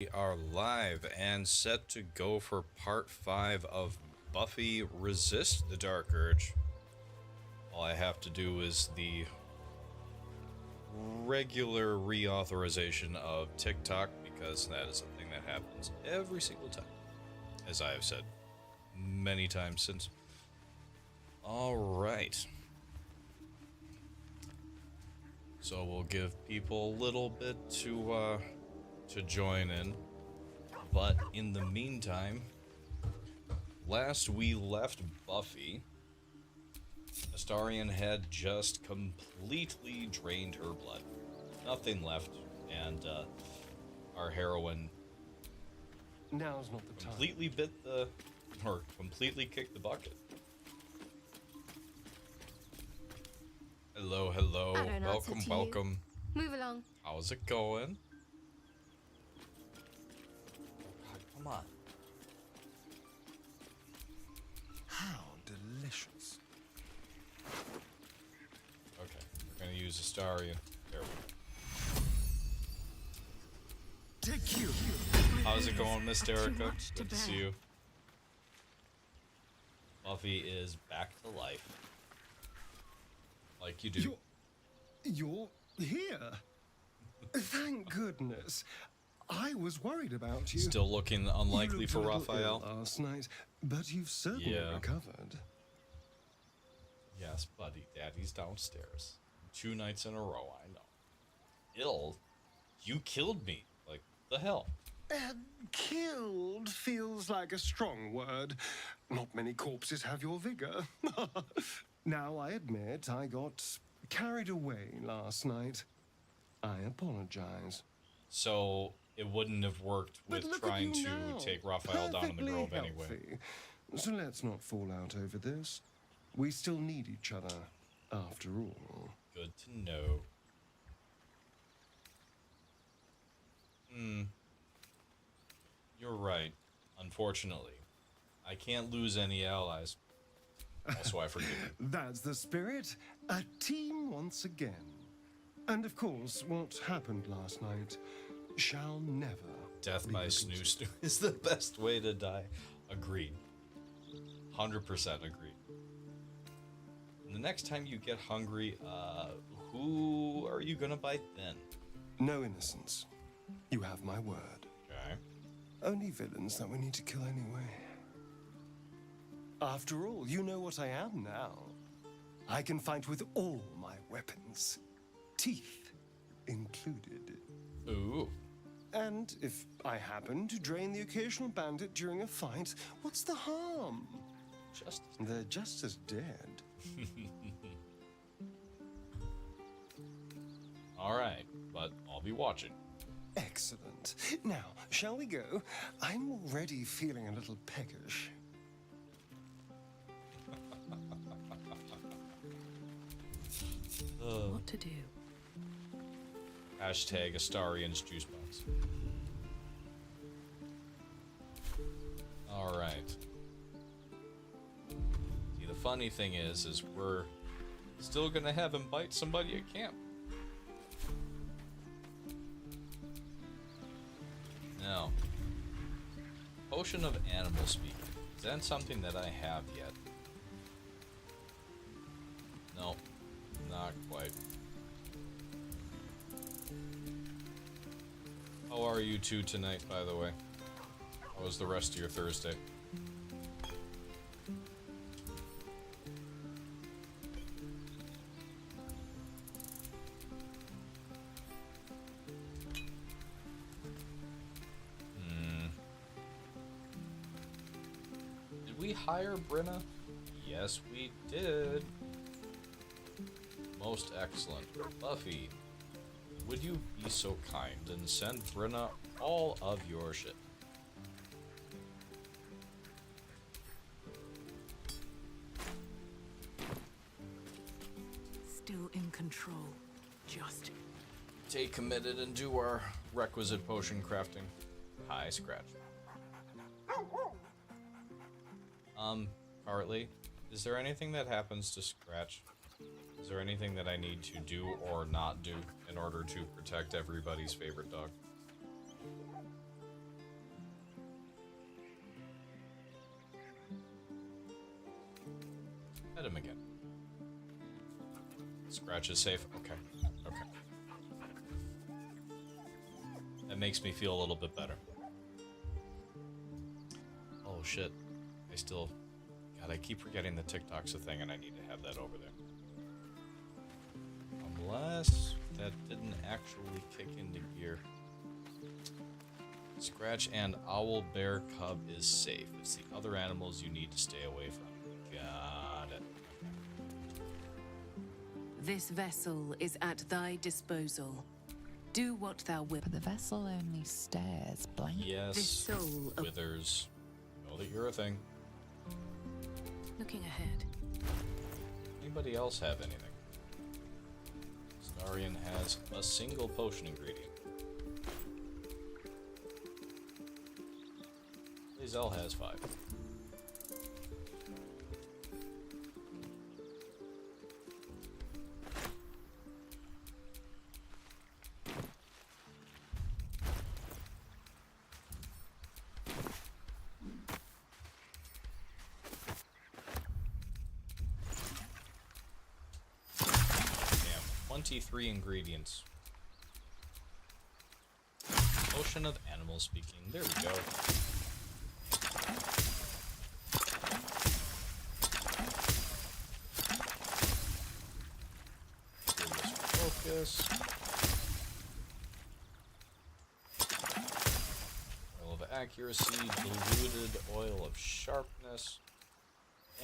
We are live and set to go for part 5 of Buffy Resist the Dark Urge. All I have to do is the regular reauthorization of TikTok because that is a thing that happens every single time, as I have said many times since. Alright. So we'll give people a little bit to join in. But in the meantime, last we left Buffy, Astarion had just completely drained her blood. Nothing left, and our heroine Now's not the time. completely completely kicked the bucket. Hello, hello, I don't answer welcome, to you. welcome. Move along. How's it going? God, come on. How delicious. Okay, we're gonna use Astarion. There we go. Take you. How's it going, Miss Too Erica? much to Good to see bear. you. Buffy is back to life. Like you do. You're here. Thank goodness. I was worried about you. Still looking You unlikely looked for a little Raphael. ill last night, but you've certainly Yeah. recovered. Yes, buddy. Daddy's downstairs. 2 nights in a row, I know. Ill? You killed me. Like, the hell? Killed feels like a strong word. Not many corpses have your vigor. Now, I admit I got carried away last night. I apologize. So, it wouldn't have worked But with look trying at you to now, take Raphael down in the perfectly grove anyway. healthy. So let's not fall out over this. We still need each other, after all. Good to know. You're right. Unfortunately. I can't lose any allies. Also, I forgive you. That's the spirit. A team once again. And of course, what happened last night shall never Death be by repeated. snoo is the best way to die. Agreed. 100% agreed. And the next time you get hungry, who are you gonna bite then? No innocence. You have my word. Okay. Only villains that we need to kill anyway. After all, you know what I am now. I can fight with all my weapons, teeth included. Ooh. And if I happen to drain the occasional bandit during a fight, what's the harm? Just They're just as dead. alright, but I'll be watching. Excellent. Now, shall we go? I'm already feeling a little peckish. What to do? Hashtag Astarion's juice box. Alright. See, the funny thing is we're still gonna have him bite somebody at camp. Now, potion of animal speak. Is that something that I have yet? No, not quite. How are you two tonight, by the way? How was the rest of your Thursday? Did we hire Brenna? Yes, we did. Most excellent. Buffy, would you be so kind and send Brenna all of your shit? Still in control. Just. Stay committed and do our requisite potion crafting. Hi, Scratch. Hartley, is there anything that happens to Scratch? Is there anything that I need to do or not do in order to protect everybody's favorite dog? him again. Scratch is safe. Okay. Okay. That makes me feel a little bit better. Oh shit. God, I keep forgetting the TikTok's a thing and I need to have that over there. Unless that didn't actually kick into gear. Scratch and owl bear cub is safe. It's the other animals you need to stay away from. Got it. This vessel is at thy disposal. Do what thou wilt. But the vessel only stares blank. Yes, This soul of Withers. Know that you're a thing. looking ahead. Anybody else have anything? Starion has a single potion ingredient. Lae'zel has 5. Damn, 23 ingredients. Potion of animal speaking. There we go. Focus. Oil of accuracy, diluted oil of sharpness,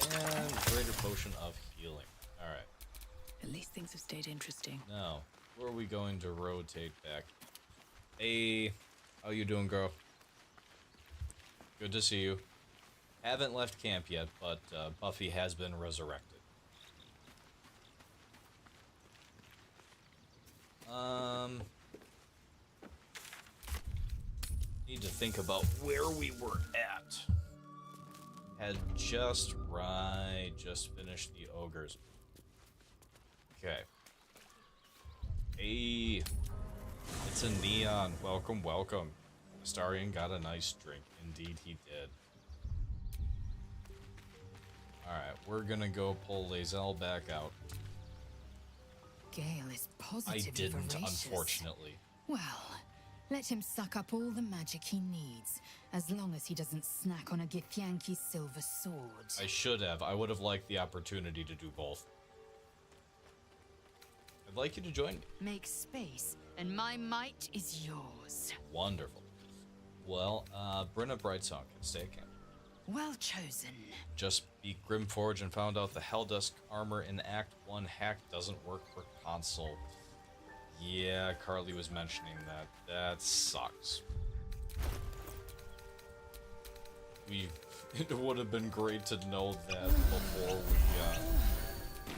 and greater potion of healing. Alright. At least things have stayed interesting. Now, where are we going to rotate back? Hey, how you doing, girl? Good to see you. Haven't left camp yet, but Buffy has been resurrected. Need to think about where we were at. Had just finished the ogres. Okay. Hey, it's a Neon. Welcome, welcome. Astarion got a nice drink. Indeed, he did. Alright, we're gonna go pull Lae'zel back out. Gale is positively I didn't, voracious. unfortunately. Well, let him suck up all the magic he needs, as long as he doesn't snack on a Githyanki's silver sword. I should have. I would have liked the opportunity to do both. I'd like you to join me. Make space, and my might is yours. Wonderful. Well, Brenna Brightsong can stay at camp. Well chosen. Just beat Grimforge and found out the Helldusk armor in Act 1 hack doesn't work for console. Yeah, Carly was mentioning that. That sucks. It would have been great to know that before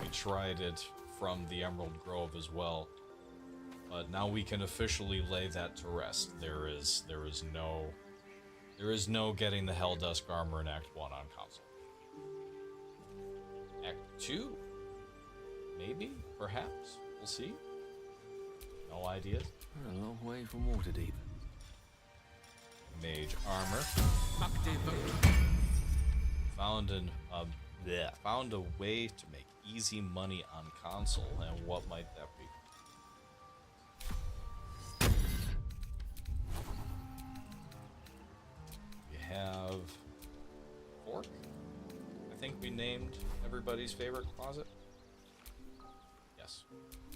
we tried it from the Emerald Grove as well. But now we can officially lay that to rest. There is no getting the Helldusk armor in Act 1 on console. Act 2? Maybe? Perhaps? We'll see. No ideas. We're a long way from Waterdeep. Mage armor. Found a way to make easy money on console, and what might that be? We have fork. I think we named everybody's favorite closet. Yes.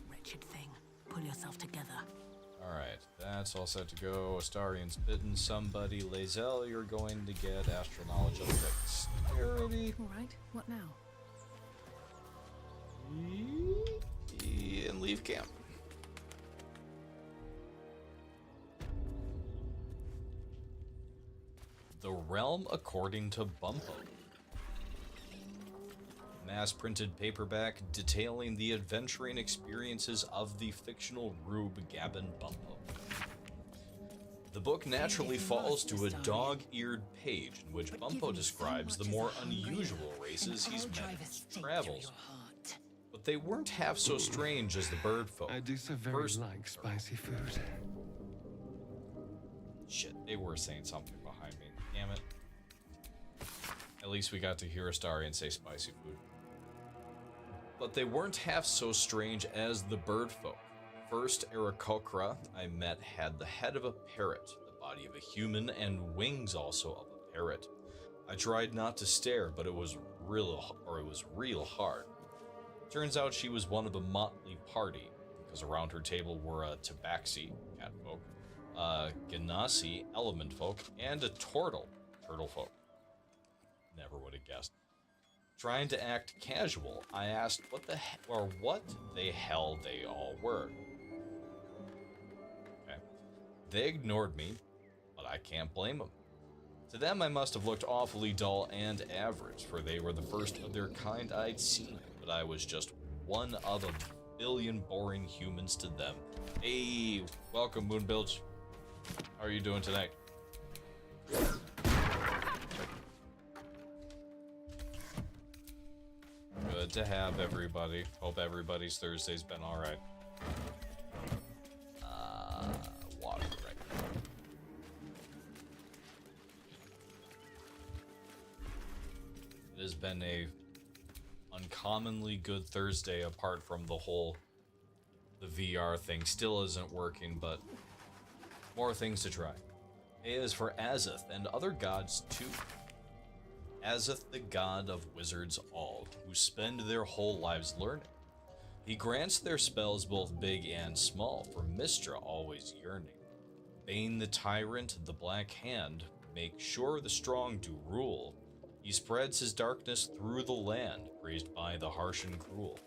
Wretched thing. Pull yourself together. Alright, that's all set to go. Astarion's bitten somebody. Lae'zel, you're going to get Astral Knowledge of Dexterity. Alright, what now? And leave camp. The Realm According to Bumpo. Mass-printed paperback detailing the adventuring experiences of the fictional Rube Gavin Bumpo. The book naturally falls to a dog-eared page in which Bumpo describes the more unusual races he's met in his travels. But they weren't half so strange as the bird folk. I do so very like spicy food. Shit, they were saying something behind me. Damn it. At least we got to hear Astarion say spicy food. But they weren't half so strange as the bird folk. First, Aarakocra I met had the head of a parrot, the body of a human, and wings also of a parrot. I tried not to stare, but it was real hard. Turns out she was one of a motley party, because around her table were a tabaxi, cat folk, a ganassi, element folk, and a turtle folk. Never would have guessed. Trying to act casual, I asked what the hell they all were. Okay. They ignored me, but I can't blame them. To them, I must have looked awfully dull and average, for they were the first of their kind I'd seen, but I was just one of a billion boring humans to them. Hey, welcome, Moonbilge. How are you doing tonight? Good to have everybody. Hope everybody's Thursday's been alright. Water right now. It has been a uncommonly good Thursday apart from the VR thing. Still isn't working, but more things to try. A is for Azith and other gods too. Azith, the god of wizards all, who spend their whole lives learning. He grants their spells both big and small, for Mystra always yearning. Bane the tyrant, the black hand, make sure the strong do rule. He spreads his darkness through the land, raised by the harsh and cruel.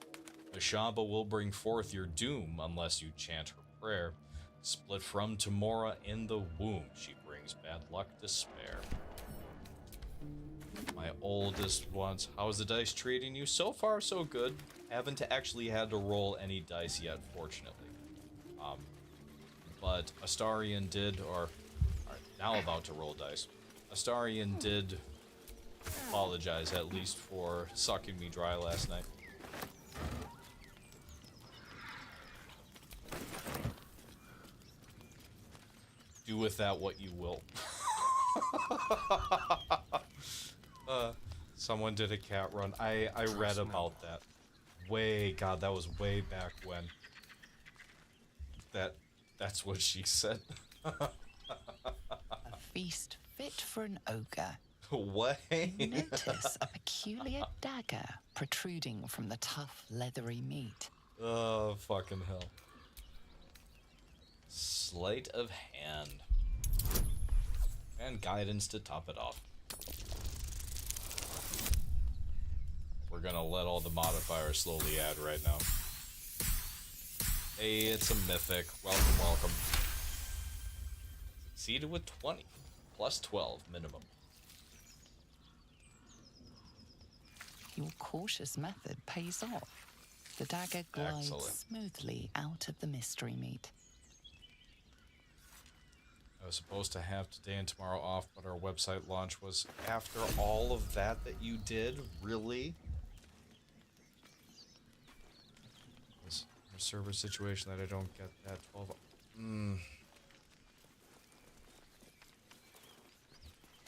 Ashaba will bring forth your doom, unless you chant her prayer. Split from Tamora in the womb, she brings bad luck to spare. My oldest ones, how's the dice treating you? So far, so good. Haven't actually had to roll any dice yet, fortunately. But Astarion did, or now about to roll dice. Astarion did apologize, at least, for sucking me dry last night. Do with that what you will. Someone did a cat run. I read about that. God, that was way back when. That's what she said. A feast fit for an ogre. What? You notice a peculiar dagger protruding from the tough, leathery meat. Oh, fucking hell. Sleight of hand. And guidance to top it off. We're gonna let all the modifiers slowly add right now. Hey, it's a mythic. Welcome. Succeeded with 20. Plus 12 minimum. Your cautious method pays off. The dagger glides smoothly out of the mystery meat. I was supposed to have today and tomorrow off, but our website launch was after all of that you did? Really? Is there a server situation that I don't get that 12?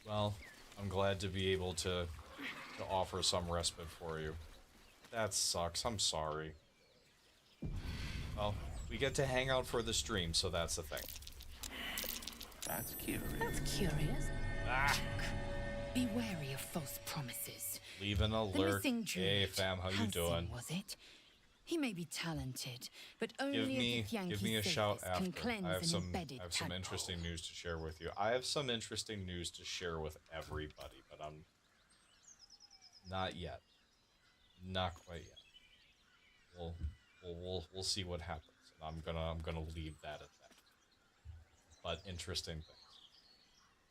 Well, I'm glad to be able to offer some respite for you. That sucks. I'm sorry. Well, we get to hang out for the stream, so that's the thing. That's curious. That's curious. Ah! Be wary of false promises. Leave an The alert. missing druid. Hey fam, how you doing? Was it? He may be talented, but only Give me a shout can after. cleanse I have an some embedded interesting news to share with you. I have some interesting news to share with everybody, but I'm not yet. Not quite yet. We'll see what happens. And I'm gonna leave that at that. But interesting things.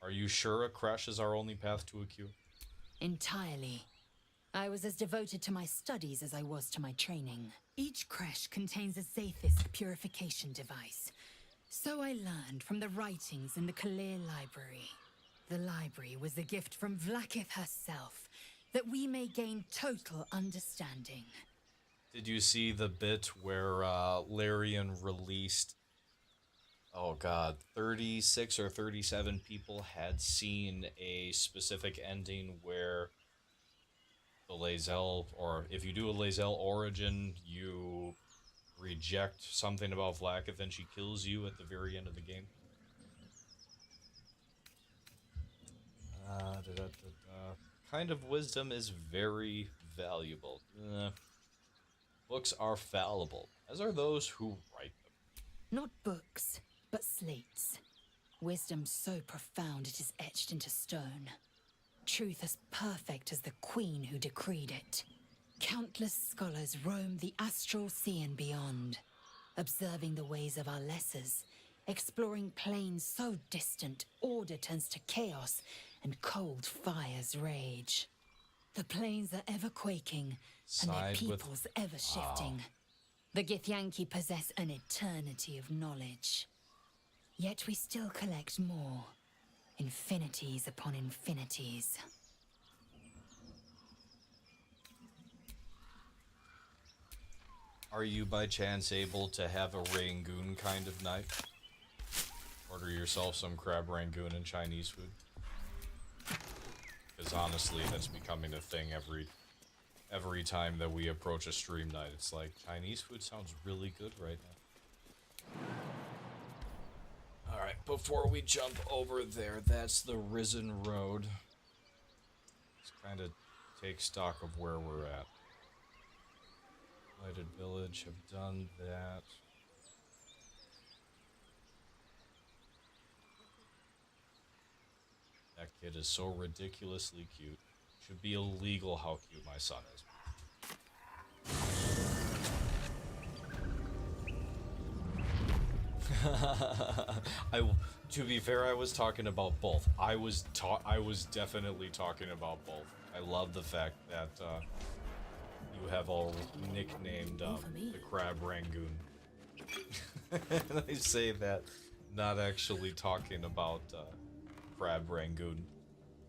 Are you sure a crash is our only path to a cure? Entirely. I was as devoted to my studies as I was to my training. Each creche contains a Zathist purification device. So I learned from the writings in the Kalir library. The library was a gift from Vlaakith herself, that we may gain total understanding. Did you see the bit where Larian released, oh god, 36 or 37 people had seen a specific ending where the Lae'zel, or if you do a Lae'zel origin, you reject something about Vlaakith and she kills you at the very end of the game. Kind of wisdom is very valuable. Books are fallible, as are those who write them. Not books, but slates. Wisdom so profound it is etched into stone. Truth as perfect as the queen who decreed it. Countless scholars roam the astral sea and beyond, observing the ways of our lessers, exploring planes so distant order turns to chaos and cold fires rage. The planes are ever quaking, and their Side with- peoples ever shifting. The Githyanki possess an eternity of knowledge. Yet we still collect more. Infinities upon infinities. Are you by chance able to have a Rangoon kind of night? Order yourself some crab Rangoon and Chinese food. Because honestly, that's becoming a thing every time that we approach a stream night. It's like, Chinese food sounds really good right now. Alright, before we jump over there, that's the Risen Road. Let's kind of take stock of where we're at. Lighted Village, have done that. That kid is so ridiculously cute. Should be illegal how cute my son is. To be fair, I was talking about both. I was definitely talking about both. I love the fact that you have all nicknamed the Crab Rangoon. And I say that not actually talking about Crab Rangoon,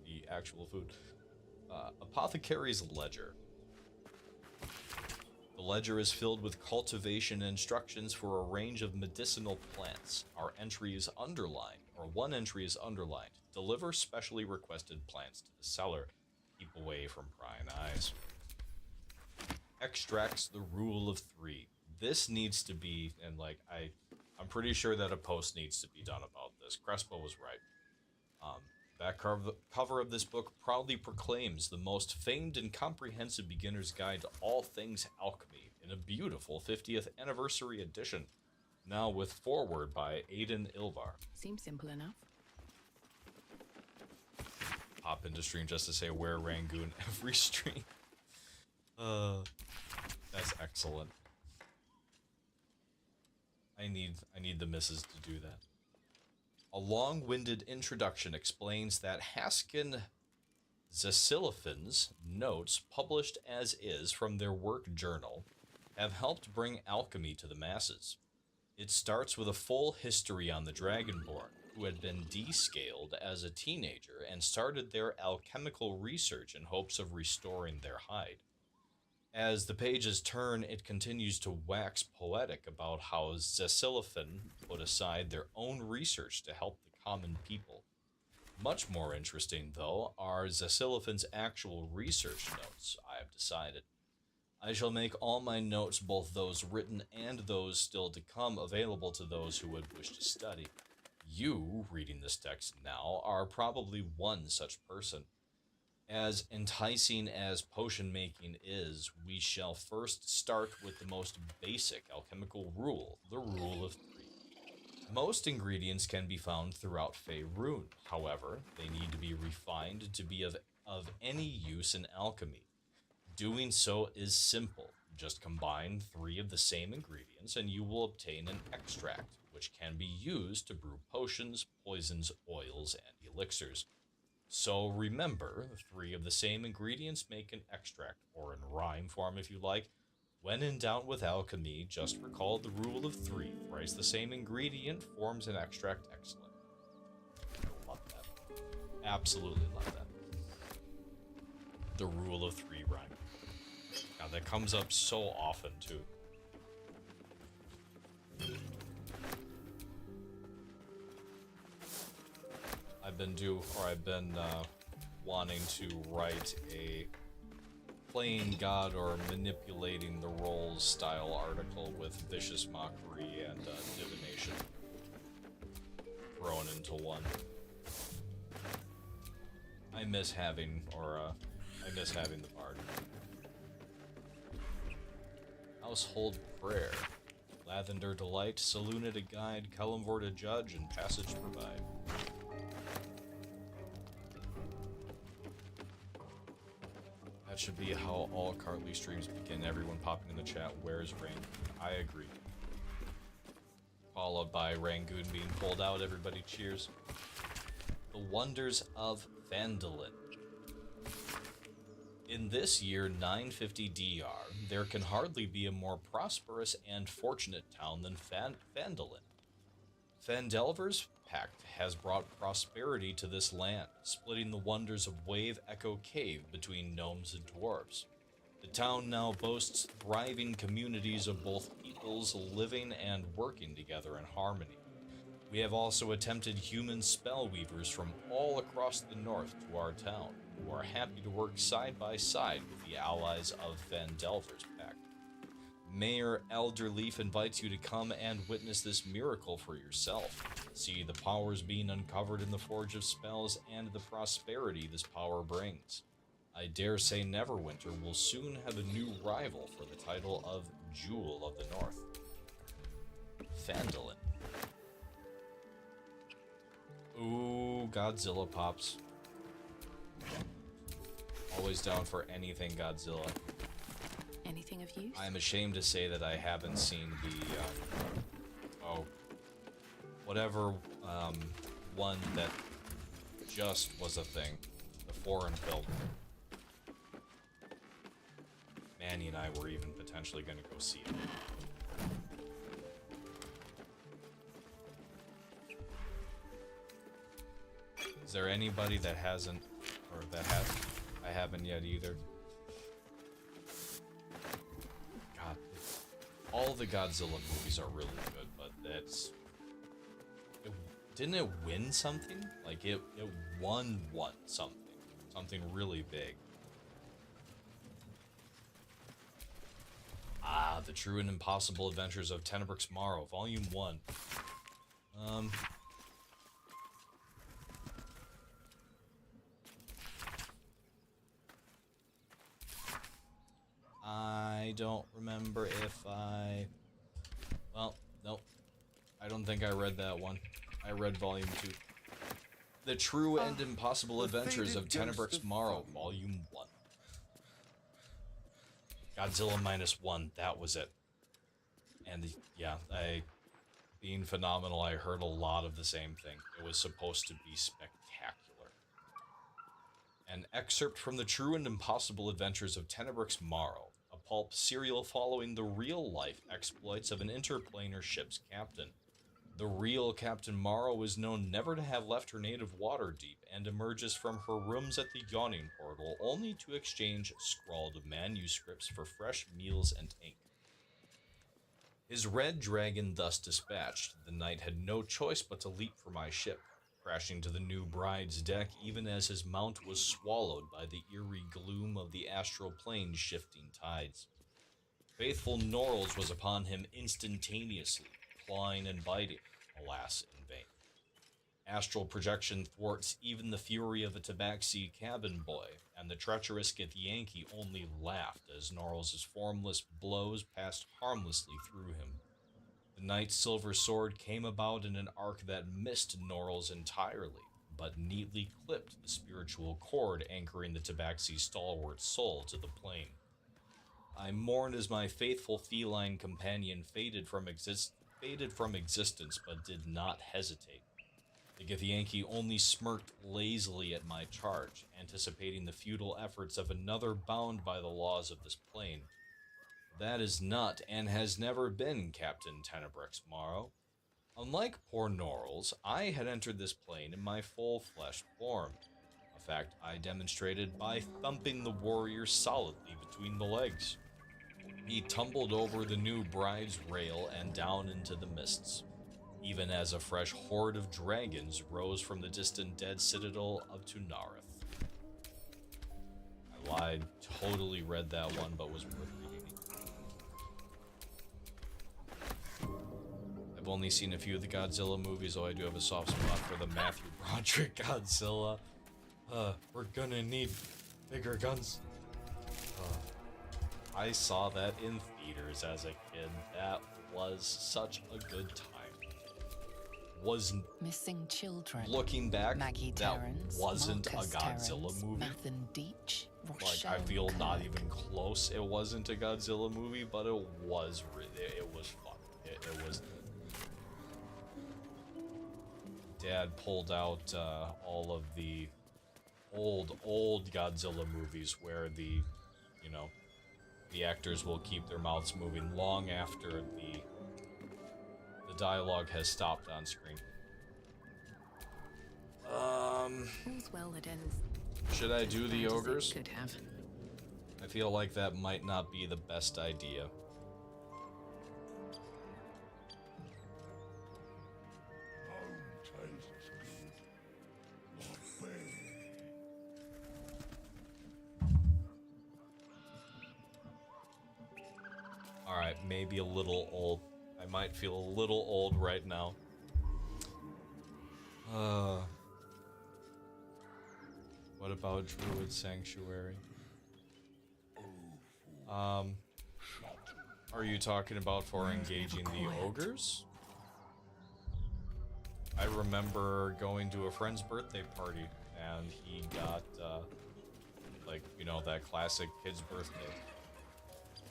the actual food. Apothecary's Ledger. The ledger is filled with cultivation instructions for a range of medicinal plants. Our entry is underlined, or one entry is underlined. Deliver specially requested plants to the seller. Keep away from prying eyes. Extracts, the rule of 3. This needs to be, and like, I'm pretty sure that a post needs to be done about this. Crespo was right. Back cover of this book proudly proclaims the most famed and comprehensive beginner's guide to all things alchemy in a beautiful 50th anniversary edition. Now with foreword by Aidan Ilvar. Seems simple enough. Hop into stream just to say where Rangoon every stream. That's excellent. I need the missus to do that. A long-winded introduction explains that Haskin Zasiliphan's notes, published as is from their work journal, have helped bring alchemy to the masses. It starts with a full history on the Dragonborn, who had been descaled as a teenager and started their alchemical research in hopes of restoring their hide. As the pages turn, it continues to wax poetic about how Zasiliphan put aside their own research to help the common people. Much more interesting, though, are Zasiliphan's actual research notes, I have decided. I shall make all my notes, both those written and those still to come, available to those who would wish to study. You, reading this text now, are probably one such person. As enticing as potion making is, we shall first start with the most basic alchemical rule, the rule of 3. Most ingredients can be found throughout Faerun. However, they need to be refined to be of any use in alchemy. Doing so is simple. Just combine 3 of the same ingredients and you will obtain an extract, which can be used to brew potions, poisons, oils, and elixirs. So remember, 3 of the same ingredients make an extract, or in rhyme form if you like. When in doubt with alchemy, just recall the rule of 3. Thrice the same ingredient forms an extract. Excellent. Love that. Absolutely love that. The rule of 3 rhyme. Now that comes up so often too. I've been wanting to write a playing God or manipulating the roles style article with vicious mockery and divination thrown into one. I miss having the bard. Household prayer. Lavender delight, Saluna to guide, Kellamvor to judge, and passage provide. That should be how all Cartly streams begin. Everyone popping in the chat, where's Rangoon? I agree. Followed by Rangoon being pulled out, everybody cheers. The Wonders of Phandalin. In this year 950 DR, there can hardly be a more prosperous and fortunate town than Phandalin. Phandelver's Pact has brought prosperity to this land, splitting the wonders of Wave Echo Cave between gnomes and dwarves. The town now boasts thriving communities of both peoples living and working together in harmony. We have also attempted human spellweavers from all across the north to our town, who are happy to work side by side with the allies of Phandelver's Pact. Mayor Elderleaf invites you to come and witness this miracle for yourself. See the powers being uncovered in the Forge of Spells and the prosperity this power brings. I dare say Neverwinter will soon have a new rival for the title of Jewel of the North. Phandalin. Ooh, Godzilla pops. Always down for anything Godzilla. Anything of use? I'm ashamed to say that I haven't seen the, whatever, one that just was a thing. The foreign film. Manny and I were even potentially going to go see it. Is there anybody that hasn't, or that has? I haven't yet either. God, all the Godzilla movies are really good, but didn't it win something? Like it won something really big. Ah, The True and Impossible Adventures of Tenebrix Morrow, Volume 1. I don't remember if well, nope. I don't think I read that one. I read Volume 2. The True and Impossible Adventures of Tenebrix Morrow, Volume 1. Godzilla -1, that was it. And yeah, being phenomenal, I heard a lot of the same thing. It was supposed to be spectacular. An excerpt from The True and Impossible Adventures of Tenebrix Morrow, a pulp serial following the real-life exploits of an interplanar ship's captain. The real Captain Morrow is known never to have left her native Waterdeep and emerges from her rooms at the Yawning Portal only to exchange scrawled manuscripts for fresh meals and ink. His red dragon thus dispatched, the knight had no choice but to leap for my ship, crashing to the new bride's deck even as his mount was swallowed by the eerie gloom of the astral plane's shifting tides. Faithful Norls was upon him instantaneously, clawing and biting, alas, in vain. Astral projection thwarts even the fury of a Tabaxi cabin boy, and the treacherous Githyanki only laughed as Norls' formless blows passed harmlessly through him. The knight's silver sword came about in an arc that missed Norls entirely, but neatly clipped the spiritual cord anchoring the Tabaxi's stalwart soul to the plane. I mourned as my faithful feline companion faded from existence, but did not hesitate. The Githyanki only smirked lazily at my charge, anticipating the futile efforts of another bound by the laws of this plane. That is not, and has never been, Captain Tenebrix Morrow. Unlike poor Norls, I had entered this plane in my full-fleshed form, a fact I demonstrated by thumping the warrior solidly between the legs. He tumbled over the new bride's rail and down into the mists, even as a fresh horde of dragons rose from the distant dead citadel of Tunareth. I I totally read that one, but was worth reading. I've only seen a few of the Godzilla movies, though I do have a soft spot for the Matthew Broderick Godzilla. We're gonna need bigger guns. I saw that in theaters as a kid. That was such a good time. Missing Children. Looking back, Maggie that Terrence, wasn't Marcus a Godzilla Terrence, movie. Mathan Deitch, Like, Rochelle I feel not Kirk. even close. It wasn't a Godzilla movie, but it was fun. It was. Dad pulled out all of the old Godzilla movies where the actors will keep their mouths moving long after the dialogue has stopped on screen. All's well that ends. Should I do the bad as it ogres? could have. I feel like that might not be the best idea. Alright, maybe a little old. I might feel a little old right now. What about Druid Sanctuary? Are you talking about for engaging the ogres? I remember going to a friend's birthday party, and he got, that classic kid's birthday.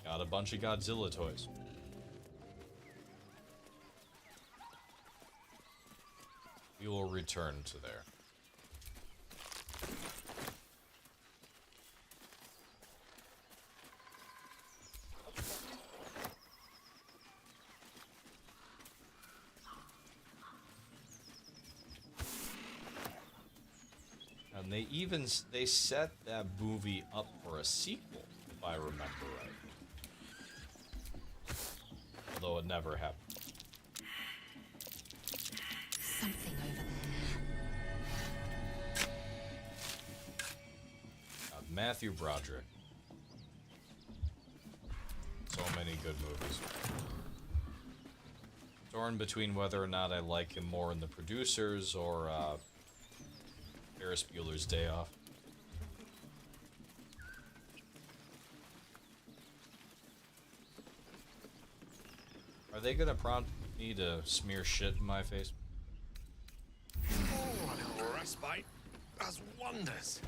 Got a bunch of Godzilla toys. We will return to there. And they set that movie up for a sequel, if I remember right. Although it never happened. Something over there. Matthew Broderick. So many good movies. Torn between whether or not I like him more in The Producers or Ferris Bueller's Day Off. Are they gonna prompt me to smear shit in my face? Oh, a little respite does wonders.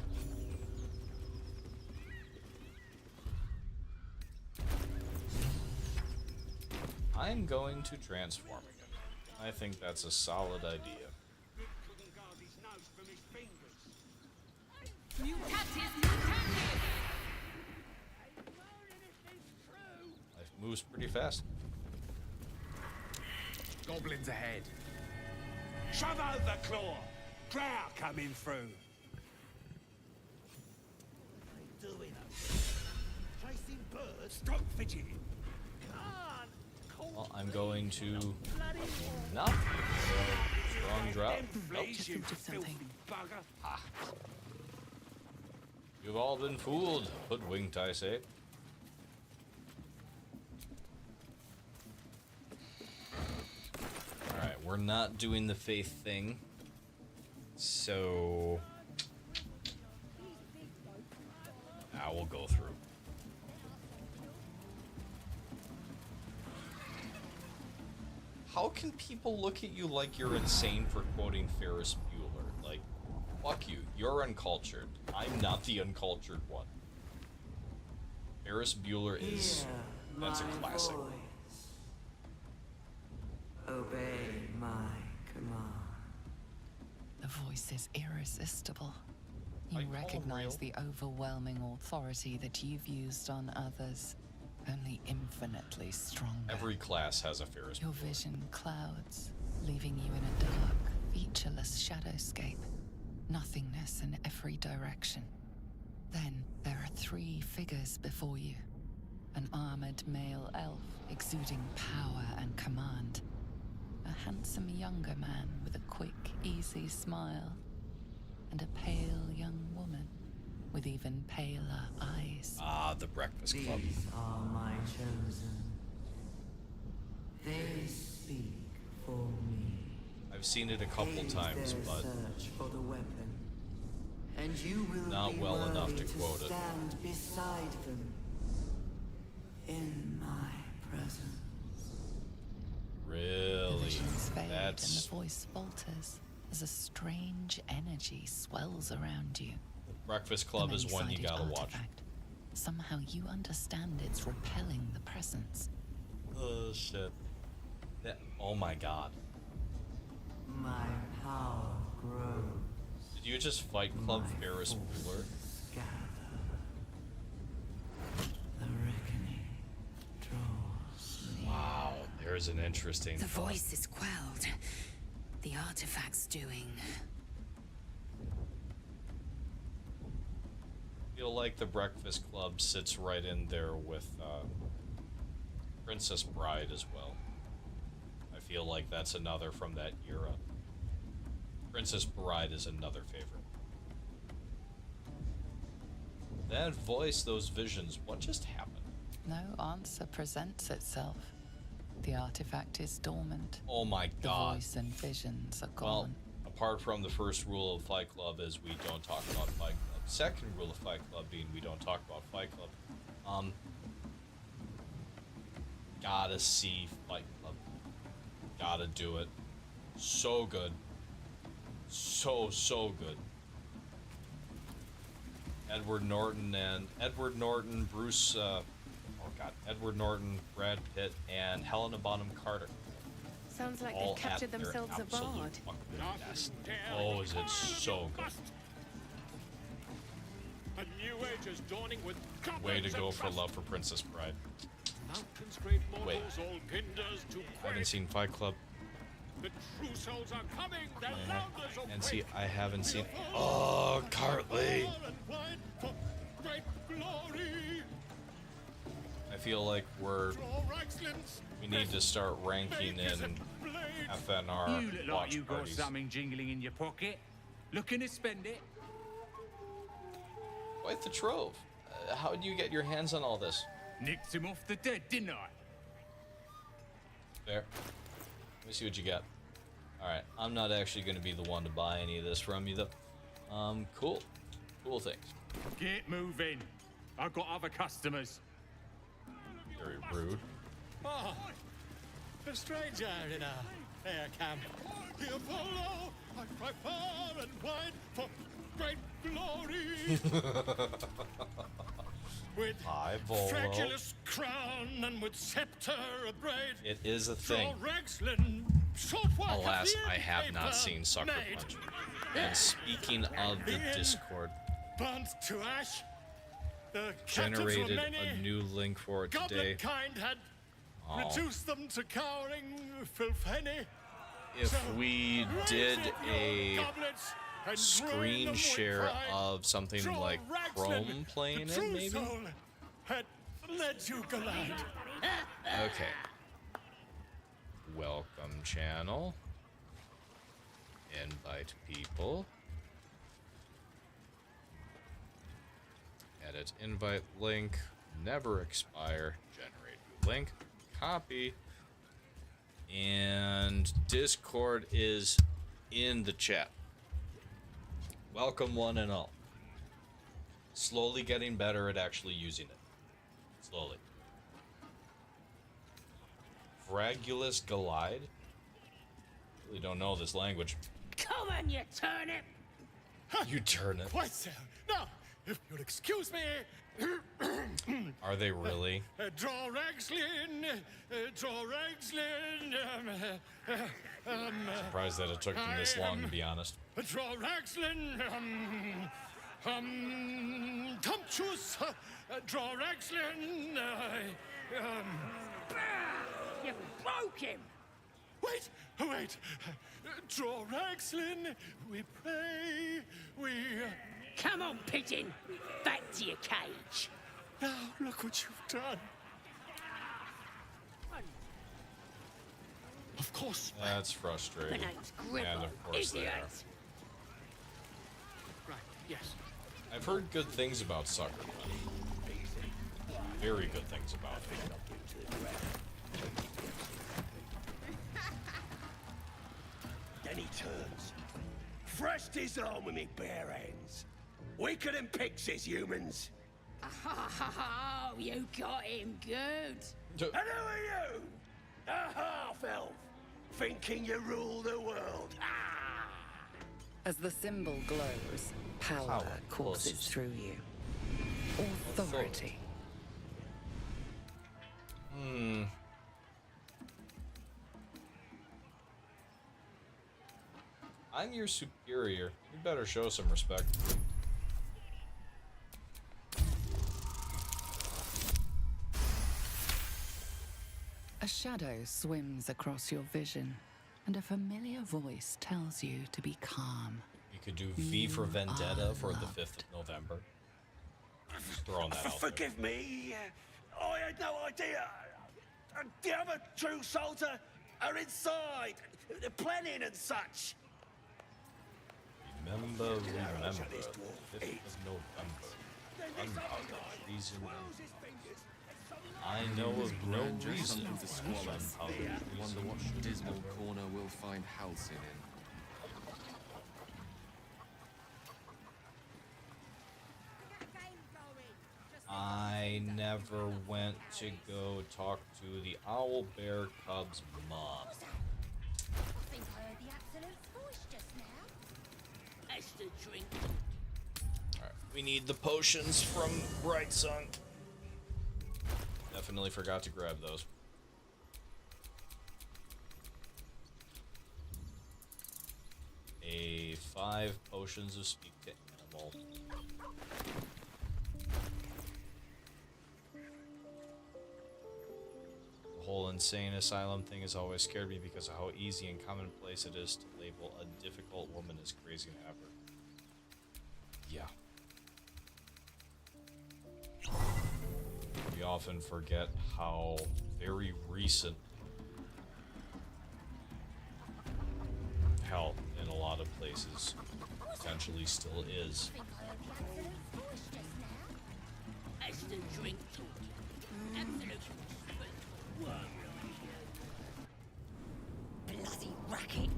I'm going to transform again. I think that's a solid idea. Life moves pretty fast. Goblins ahead. Shove out the claw. Drow coming through. Chasing birds. Stop fidgeting. Well, I'm going to not strong drop. Nope. Fleas, you filthy bugger. You've all been fooled, hoodwinked, I say. Alright, we're not doing the faith thing. So I will go through. How can people look at you like you're insane for quoting Ferris Bueller? Like, fuck you. You're uncultured. I'm not the uncultured one. Ferris Bueller is... that's a classic. Obey my command. The voice is irresistible. I You call him recognize real. the overwhelming authority that you've used on others, only infinitely stronger. Every class has a Ferris Your Bueller. vision clouds, leaving you in a dark, featureless shadowscape. Nothingness in every direction. Then there are three figures before you. An armored male elf exuding power and command. A handsome younger man with a quick, easy smile. And a pale young woman with even paler eyes. Ah, the Breakfast Club. These are my chosen. They speak for me. I've seen it a couple Aid times, their but search for the weapon, and you will not be well enough worthy to quote it. stand beside them in my presence. The really, visions fade and that's the voice falters as a strange energy swells around you. Breakfast Club The is one you many-sided gotta watch. artifact. Somehow you understand it's repelling the presence. Oh shit! Oh my god! My power grows. Did you just Fight Club Ferris Bueller? Gather. The reckoning draws near. Wow, there's an interesting. The voice is quelled. The artifact's doing. I feel like the Breakfast Club sits right in there with Princess Bride as well. I feel like that's another from that era. Princess Bride is another favorite. That voice, those visions, what just happened? No answer presents itself. The artifact is dormant. Oh my The god. voice and visions are Well, gone. apart from the first rule of Fight Club is we don't talk about Fight Club. Second rule of Fight Club being we don't talk about Fight Club. Gotta see Fight Club. Gotta do it. So good. So good. Edward Norton, Bruce, Edward Norton, Brad Pitt, and Helena Bonham Carter. Sounds like All they've captured at their themselves a absolute bard. fucking best. Oh, is it so good. A new age is dawning with Way to goblins go and for trust. Love for Princess Bride. Mountains great Wait. mortals, all hinders to I haven't seen Fight Club. The true souls are coming, their louders And see, awake. I haven't seen. We are Oh, Cartley! far and wide for great glory. I feel like Draw Ragslins, we need to start ranking in FNR You look like watch you got parties. something jingling in your pocket. Looking to spend it? Quite the trove. How do you get your hands on all this? Nicked him off the dead, didn't I? There. Let me see what you got. Alright, I'm not actually going to be the one to buy any of this from you, though. Cool. Cool things. Get moving. I've got other customers. Very rude. Oh, a stranger in a fair camp. Here follow, I cry far and wide for great glory. With Hi, Volo. fragulous crown and with scepter abraid. It is a thing. Draw Ragslin, short work of Alas, the I have not paper seen Sucker made. Punch. And speaking of the Discord, Burnt to ash. The captives were generated many. a new link for it today. Goblet kind had Oh. reduced them to cowering filfenny. If we did a screen share of something like Chrome playing it, maybe? Had led you gallant. Okay. Welcome channel. Invite people. Edit invite link. Never expire. Generate new link. Copy. And Discord is in the chat. Welcome one and all. Slowly getting better at actually using it. Slowly. Fragulous Glide? Really don't know this language. Come on, you turnip. You turn it. Quite so. Now, if you'll excuse me. Are they really? Draw Ragslin. Draw Ragslin. Surprised that it took them this long, to be honest. Draw Ragslin. Tumptuous. Draw Ragslin. You broke him. Wait, wait. Draw Ragslin. We pray. We. Come on, pigeon. Back to your cage. Now look what you've done. Of course. That's frustrating. My name's And Gribble, of course they idiot. are. Right. Yes. I've heard good things about Sucker Punch. Very good things about it. Then he turns. Thrust his arm with me bare hands. Weaker than pixies, humans. Oh, you got him good. And who are you? A half-elf, thinking you rule the world. Ah! As the symbol glows, power Power courses courses. through you. Authority. I'm your superior. You better show some respect. A shadow swims across your vision, and a familiar voice tells you to be calm. You could do V for You Vendetta are for the loved. 5th of November. Just throwing that out there. Forgive me. I had no idea. The other true souls are inside, planning and such. Remember, the 5th of Eat. November. Then this other Gunpowder, guy treason. twirls his fingers and some I know of no Grandeur, reason something to for swallow. gunpowder, Wonder what treason. dismal corner we'll find Halcyon in. I never went to go talk to the owl bear cub's mom. I think I heard the absolute voice just now. That's the drink. Alright, we need the potions from Bright Sun. Definitely forgot to grab those. A 5 potions of speak to animal. The whole insane asylum thing has always scared me because of how easy and commonplace it is to label a difficult woman as crazy and have her. Yeah. We often forget how very recent hell in a lot of places potentially still is. I think I heard the absolute voice just now. That's the drink talking. Absolute bloody racket.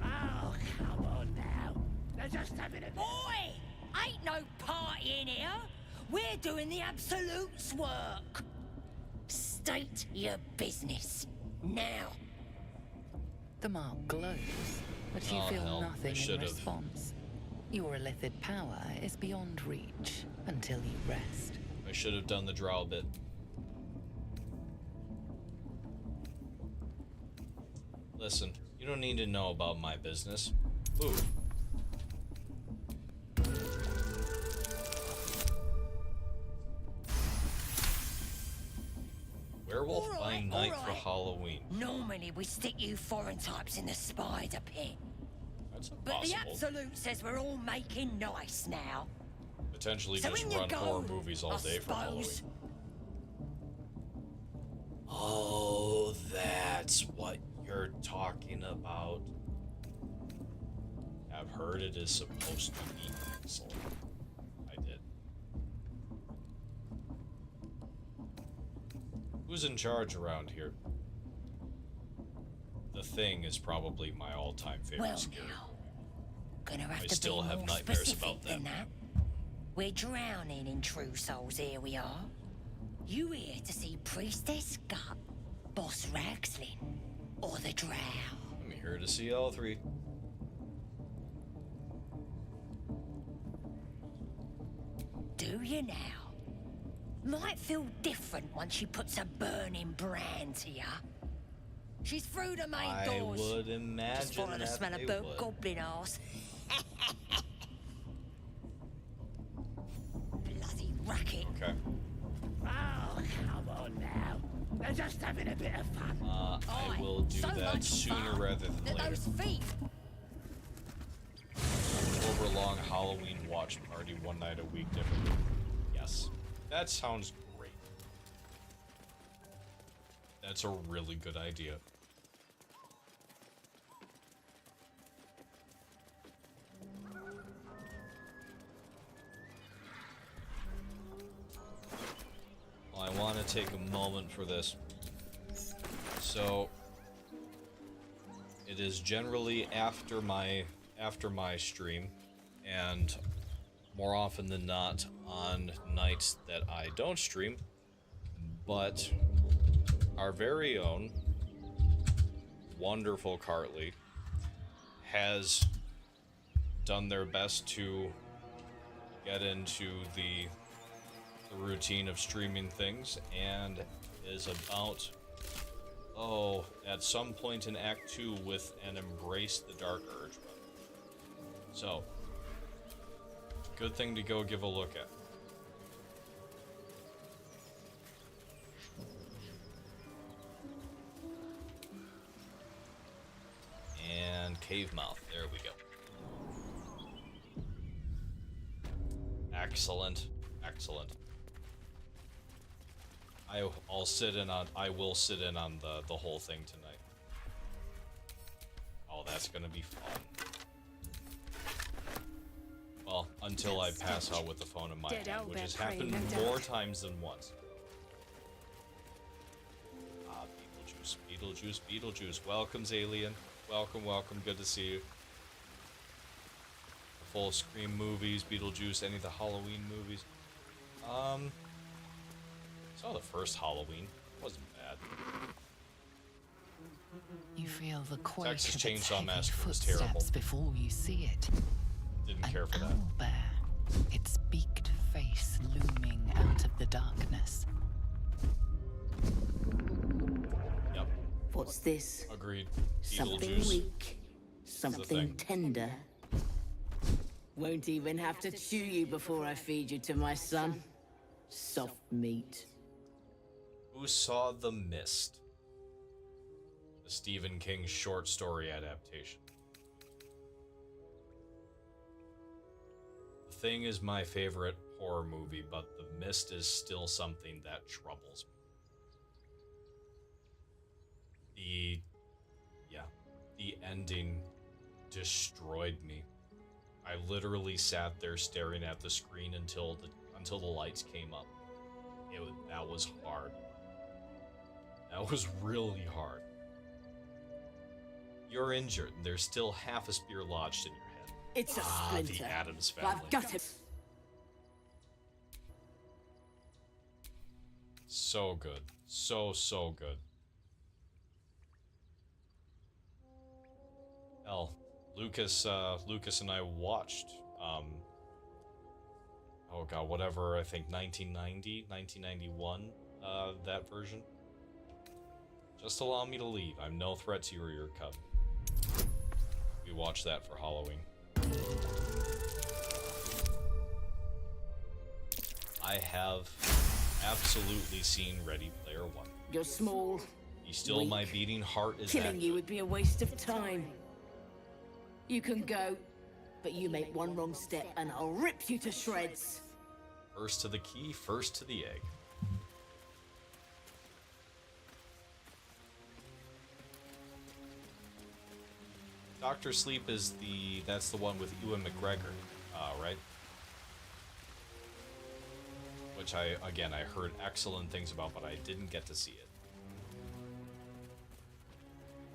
Oh, come on now. They're just having a... Boy! Ain't no party in here. We're doing the Absolute's work. State your business. Now. The mark glows, but you Oh, feel hell, I nothing in should've. response. Your illithid power is beyond reach until you rest. I should have done the drow bit. Listen, you don't need to know about my business. Move. Werewolf All by right, night all for right. Halloween. Normally we stick you foreign types in the spider pit. That's But the impossible. Absolute says we're all making nice now. Potentially So just in you run go, horror movies all I day for Halloween. suppose. Oh, that's what you're talking about. I've heard it is supposed to be excellent. I did. Who's in charge around here? The Thing is probably my all-time favorite Well scary. now, gonna have I to still be have more nightmares specific about than them. that. We're drowning in true souls, here we are. You here to see Priestess Gut, Boss Ragslin, or the Drow? I'm here to see all three. Do you now? Might feel different once she puts a burning brand to ya. She's through the main I doors. would Just imagine follow the that smell they of burnt would. goblin arse. Bloody racket. Okay. Oh, come on now. They're just having a bit of fun. I Aye, will do so that much sooner fun rather than that later. those feet. Overlong Halloween watch party one night a week differently. Yes. That sounds great. That's a really good idea. take a moment for this. So, it is generally after my stream, and more often than not on nights that I don't stream, but our very own wonderful Cartley has done their best to get into the routine of streaming things, and is about, at some point in Act 2 with an Embrace the Dark Urge button. So, good thing to go give a look at. And Cave Mouth, there we go. Excellent, excellent. I will sit in on the whole thing tonight. Oh, that's gonna be fun. Well, until I pass out with the phone in my hand, which has happened more times than once. Ah, Beetlejuice, Beetlejuice, Beetlejuice. Welcome, Alien. Welcome, welcome. Good to see you. The full Scream movies, Beetlejuice, any of the Halloween movies. Saw the first Halloween. Wasn't bad. You feel the quake Texas of its Chainsaw heavy Massacre was footsteps terrible. before you see it. Didn't An care for that. owl bear, its beaked face looming out of the darkness. Yep. What's this? Agreed. Something Beetlejuice. weak, something thing. tender. Won't even have to chew you before I feed you to my son. Soft meat. Who saw The Mist? The Stephen King short story adaptation. The Thing is my favorite horror movie, but The Mist is still something that troubles me. The ending destroyed me. I literally sat there staring at the screen until the lights came up. That was hard. That was really hard. You're injured, and there's still half a spear lodged in your head. It's a splinter. The Addams But Family. I've got it. So good. So good. Hell, Lucas and I watched, oh god, whatever, I think 1990, 1991, that version. Just allow me to leave. I'm no threat to you or your cub. We watched that for Halloween. I have absolutely seen Ready Player One. You're small. Be still, weak. my beating heart is Killing that you would be a waste of time. You can go, but you make one wrong step and I'll rip you to shreds. first to the key, first to the egg. Dr. Sleep is that's the one with Ewan McGregor, right? Which I heard excellent things about, but I didn't get to see it.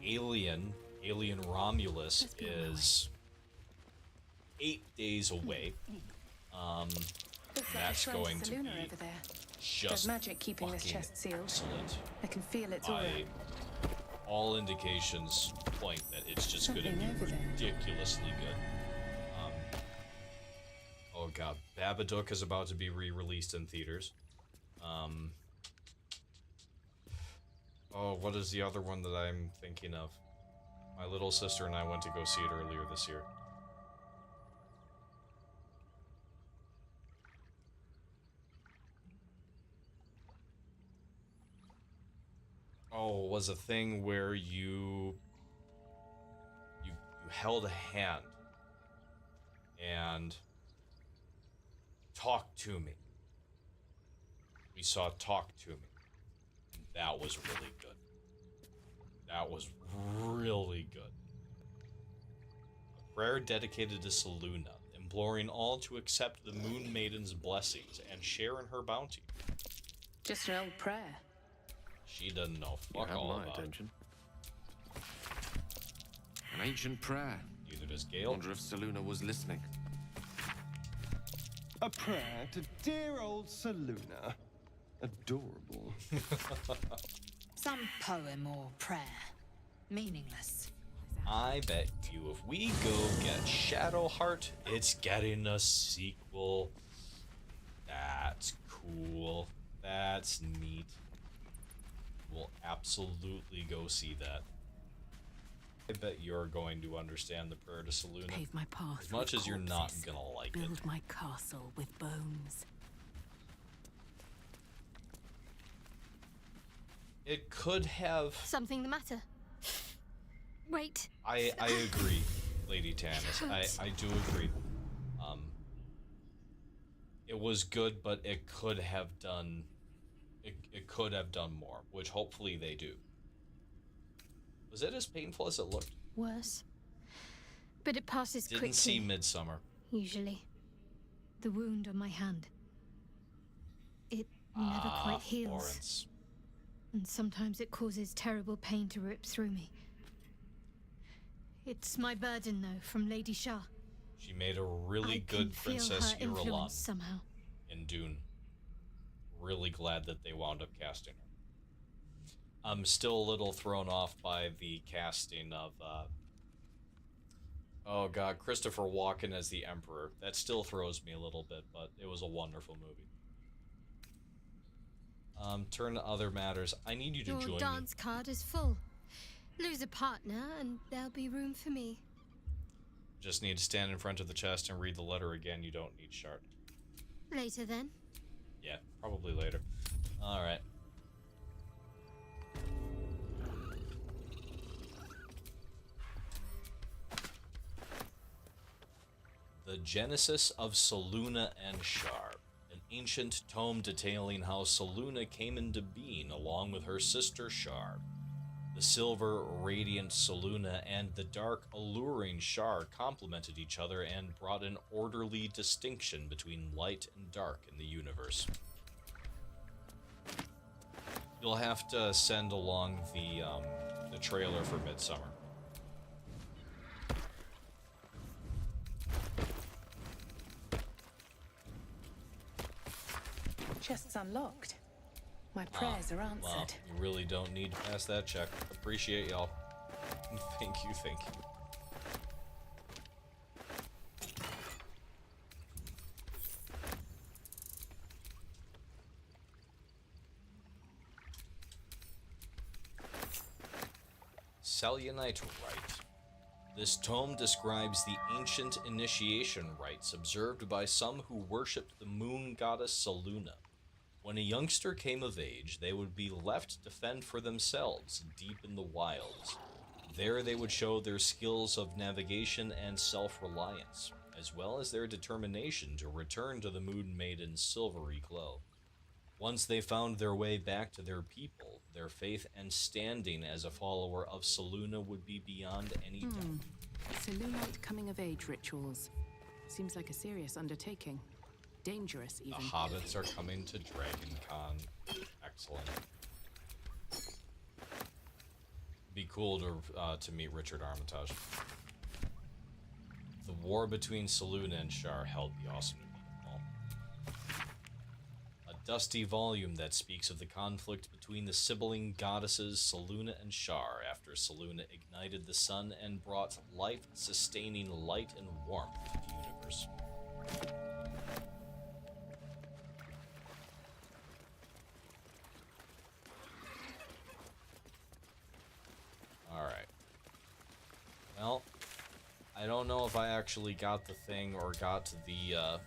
Alien Romulus is 8 days away. That's going to be over there. just There's magic keeping this fucking chest sealed. excellent. I can feel its aura. All indications point that it's just going to be Something over there. ridiculously good. Oh god, Babadook is about to be re-released in theaters. Oh, what is the other one that I'm thinking of? My little sister and I went to go see it earlier this year. Oh, it was a thing where you held a hand and talked to me. We saw Talk to Me. And that was really good. That was really good. A prayer dedicated to Seluna, imploring all to accept the Moon Maiden's blessings and share in her bounty. Just an old prayer. She doesn't know You fuck have all my about attention. An ancient prayer. it. Neither does Gale. Wonder if Saluna was listening. A prayer to dear old Saluna. Adorable. Some poem or prayer. Meaningless. I bet you if we go get Shadowheart, it's getting a sequel. That's cool. That's neat. We'll absolutely go see that. I bet you're going to understand the prayer to Saluna. Pave my path. As much with as you're not corpses. gonna like Build it. my castle with bones. It could have. Something the matter? Wait. I agree, Lady Tannis. I do agree. It was good, but it could have done. It could have done more, which hopefully they do. Was it as painful as it looked? Worse. But it passes Didn't quickly. see Midsummer. Usually. The wound on my hand. It never quite heals. Lawrence. And sometimes it causes terrible pain to rip through me. It's my burden, though, from Lady Shah. She made a really I good can feel Princess her influence Irulan somehow. in Dune. Really glad that they wound up casting her. I'm still a little thrown off by the casting of, oh god, Christopher Walken as the Emperor. That still throws me a little bit, but it was a wonderful movie. Turn to other matters. I need you to Your join dance card is full. Lose a partner, and there'll be room for me. me. Just need to stand in front of the chest and read the letter again. You don't need Shard. Later then. Yeah, probably later. Alright. The Genesis of Saluna and Shar, an ancient tome detailing how Saluna came into being along with her sister Shar. The silver, radiant Saluna and the dark, alluring Shar complemented each other and brought an orderly distinction between light and dark in the universe. You'll have to send along the trailer for Midsummer. Chest's unlocked. My prayers are answered. Well, you really don't need to pass that check. Appreciate y'all. Thank you, thank you. Selenite Rite. This tome describes the ancient initiation rites observed by some who worshipped the moon goddess Saluna. When a youngster came of age, they would be left to fend for themselves deep in the wilds. There they would show their skills of navigation and self-reliance, as well as their determination to return to the Moon Maiden's silvery glow. Once they found their way back to their people, their faith and standing as a follower of Saluna would be beyond any doubt. Salunite coming-of-age rituals. Seems like a serious undertaking. Dangerous, even. The hobbits are coming to DragonCon. Excellent. Be cool to meet Richard Armitage. The war between Saluna and Shar held the awesome to meet them all. A dusty volume that speaks of the conflict between the sibling goddesses Saluna and Shar after Saluna ignited the sun and brought life-sustaining light and warmth to the universe. Alright. Well, I don't know if I actually got the thing or got the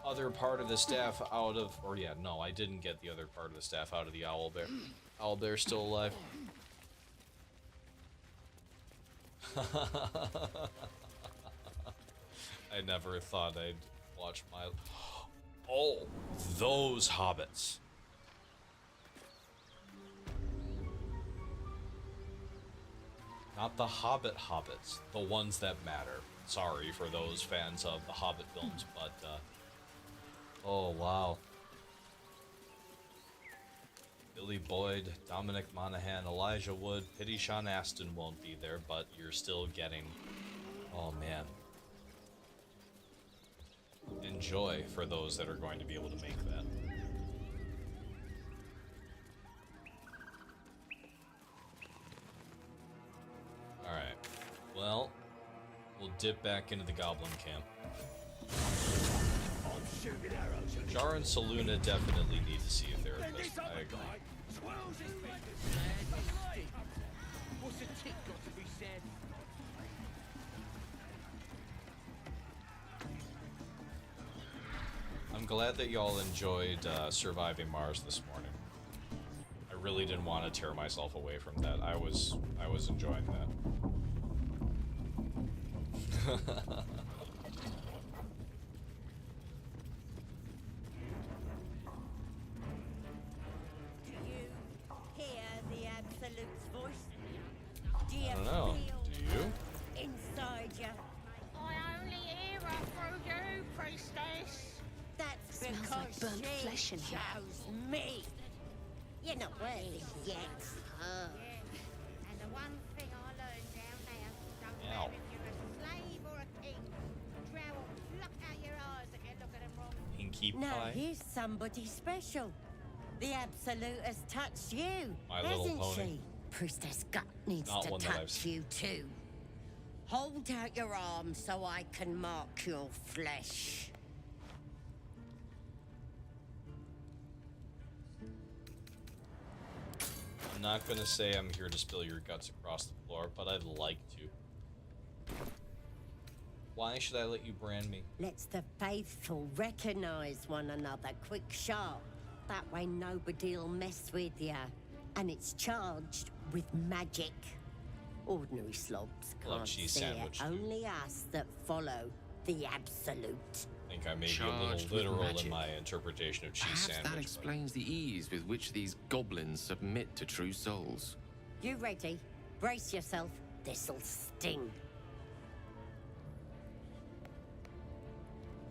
other part of the staff out of... Or yeah, no, I didn't get the other part of the staff out of the owlbear. Owlbear's still alive. I never thought I'd watch my... Oh, those hobbits. Not the Hobbit hobbits, the ones that matter. Sorry for those fans of the Hobbit films, but, oh, wow. Billy Boyd, Dominic Monaghan, Elijah Wood, Pity Sean Astin won't be there, but you're still getting... Oh, man. Enjoy for those that are going to be able to make that. Alright. Well, we'll dip back into the Goblin camp. Jar and Saluna definitely need to see a therapist. I agree. What's a tick got to be said? I'm glad that y'all enjoyed surviving Mars this morning. I really didn't want to tear myself away from that. I was enjoying that. Do you hear the Absolute's voice? Do you I don't know. feel Do you? inside you? I only hear her through you, priestess. That's Smells because like burnt she flesh in here. chose me. You're not worthy yet. And the one thing I learned down there, don't Ow. matter if you're a slave or a king, Drow will pluck out your eyes if you look at them wrong. Pinkie Now Pie? here's somebody special. The Absolute has touched you, My Little hasn't Pony. she? Priestess Gut needs Not to one that I've touch seen. you too. Hold out your arm so I can mark your flesh. I'm not gonna say I'm here to spill your guts across the floor, but I'd like to. Why should I let you brand me? Let's the faithful recognize one another quick sharp. That way nobody'll mess with ya. And it's charged with magic. Ordinary slobs Love can't cheese see it. sandwich. Only us that follow the Absolute. I think I may be a Charged little with literal in magic. my interpretation of cheese Perhaps sandwich. that but- explains the ease with which these goblins submit to true souls. You ready? Brace yourself. This'll sting.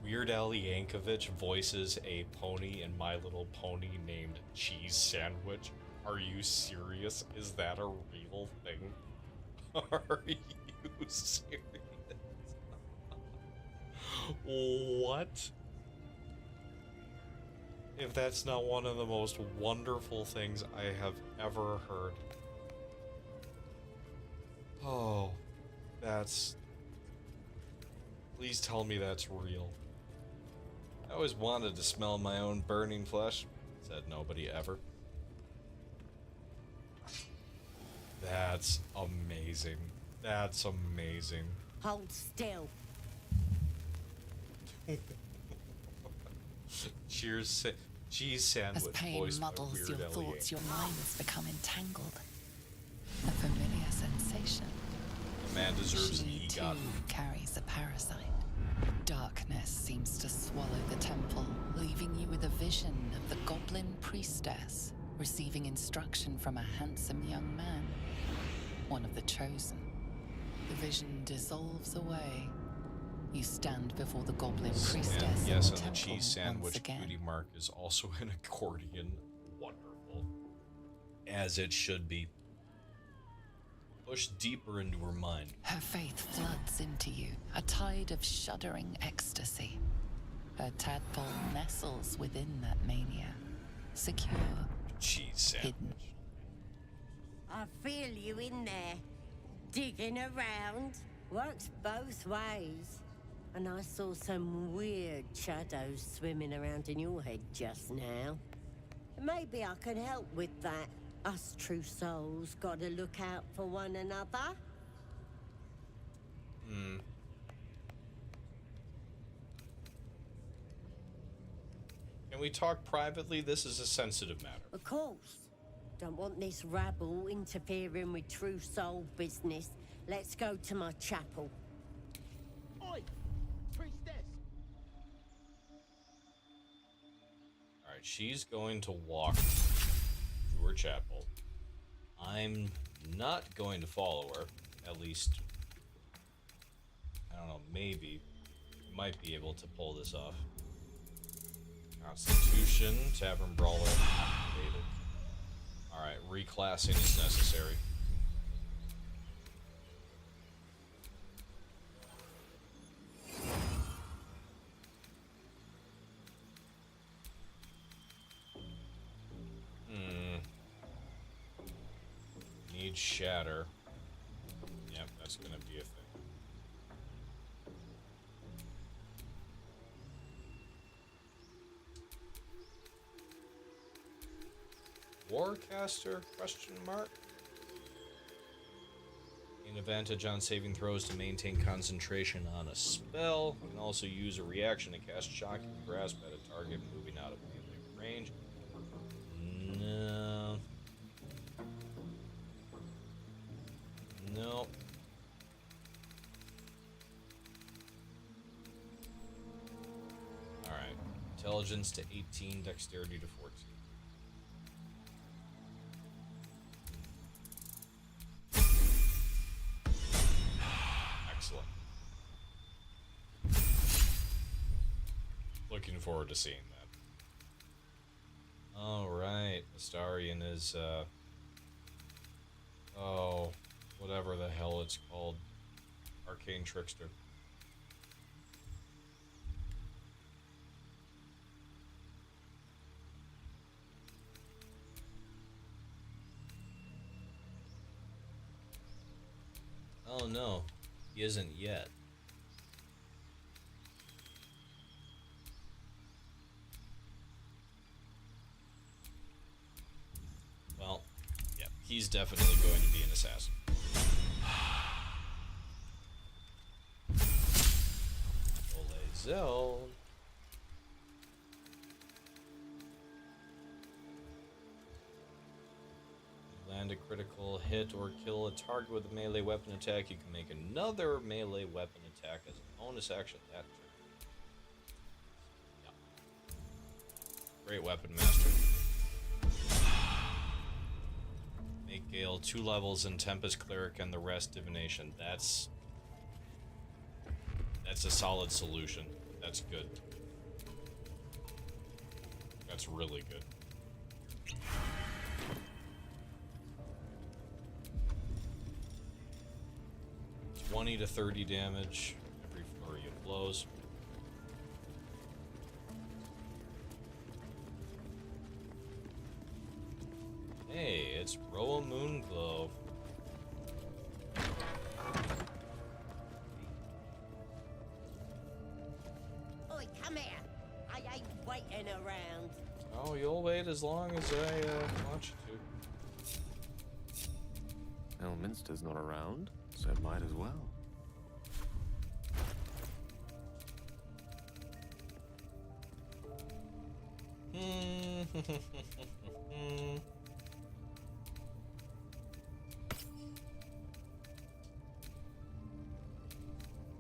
Weird Al Yankovic voices a pony in My Little Pony named Cheese Sandwich. Are you serious? Is that a real thing? Are you serious? What? If that's not one of the most wonderful things I have ever heard. Oh, that's... Please tell me that's real. I always wanted to smell my own burning flesh. Said nobody ever. That's amazing. That's amazing. Hold still. Cheese sandwich As pain voiced by muddles Weird your Al thoughts, your Yankovic. minds become entangled. A familiar sensation. The man deserves an She too EGOT. carries a parasite. Darkness seems to swallow the temple, leaving you with a vision of the goblin priestess receiving instruction from a handsome young man, one of the chosen. The vision dissolves away. You stand before the goblin priestess And in yes, the and the temple cheese once sandwich again. booty mark is also an accordion. Wonderful. As it should be. Push deeper into her mind. Her faith floods into you, a tide of shuddering ecstasy. Her tadpole nestles within that mania, secure, Cheese sandwich. hidden. I feel you in there. Digging around. Works both ways. And I saw some weird shadows swimming around in your head just now. Maybe I can help with that. Us true souls gotta look out for one another. Can we talk privately? This is a sensitive matter. Of course. Don't want this rabble interfering with true soul business. Let's go to my chapel. Oi, priestess. Alright, she's going to walk to her chapel. I'm not going to follow her. At least, I don't know, maybe. We might be able to pull this off. Constitution, Tavern Brawler, activated. Alright, reclassing is necessary. Need shatter. Yep, that's gonna be a thing. Warcaster? Question mark? An advantage on saving throws to maintain concentration on a spell. You can also use a reaction to cast Shocking Grasp at a target moving out of melee range. No. Nope. Alright. Intelligence to 18, dexterity to 14. Excellent. Looking forward to seeing that. Alright. Astarion is, oh, whatever the hell it's called. Arcane Trickster. Oh no, he isn't yet. Well, yeah, he's definitely going to be an assassin. Olazel. Land a critical hit or kill a target with a melee weapon attack. You can make another melee weapon attack as a bonus action that turn. Yeah. Great weapon master. Make Gale 2 levels in Tempest Cleric and the rest Divination. That's a solid solution. That's good. That's really good. 20 to 30 damage every flurry of blows. Hey, it's Roa Moonglow. Oi, come here. I ain't waiting around. Oh, you'll wait as long as I want you to. Elminster's not around, so it might as well.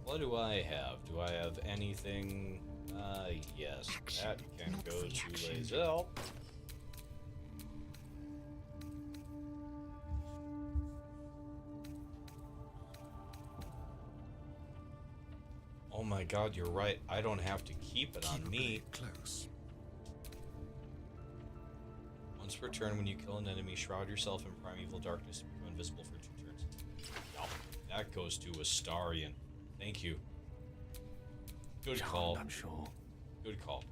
What do I have? Do I have anything? Yes. That can go to Lae'zel. Oh my god, you're right. I don't have to keep it on me. Close. Once per turn, when you kill an enemy, shroud yourself in primeval darkness and become invisible for 2 turns. Oh, that goes to Astarion. Thank you. Good call. I'm sure. Good call.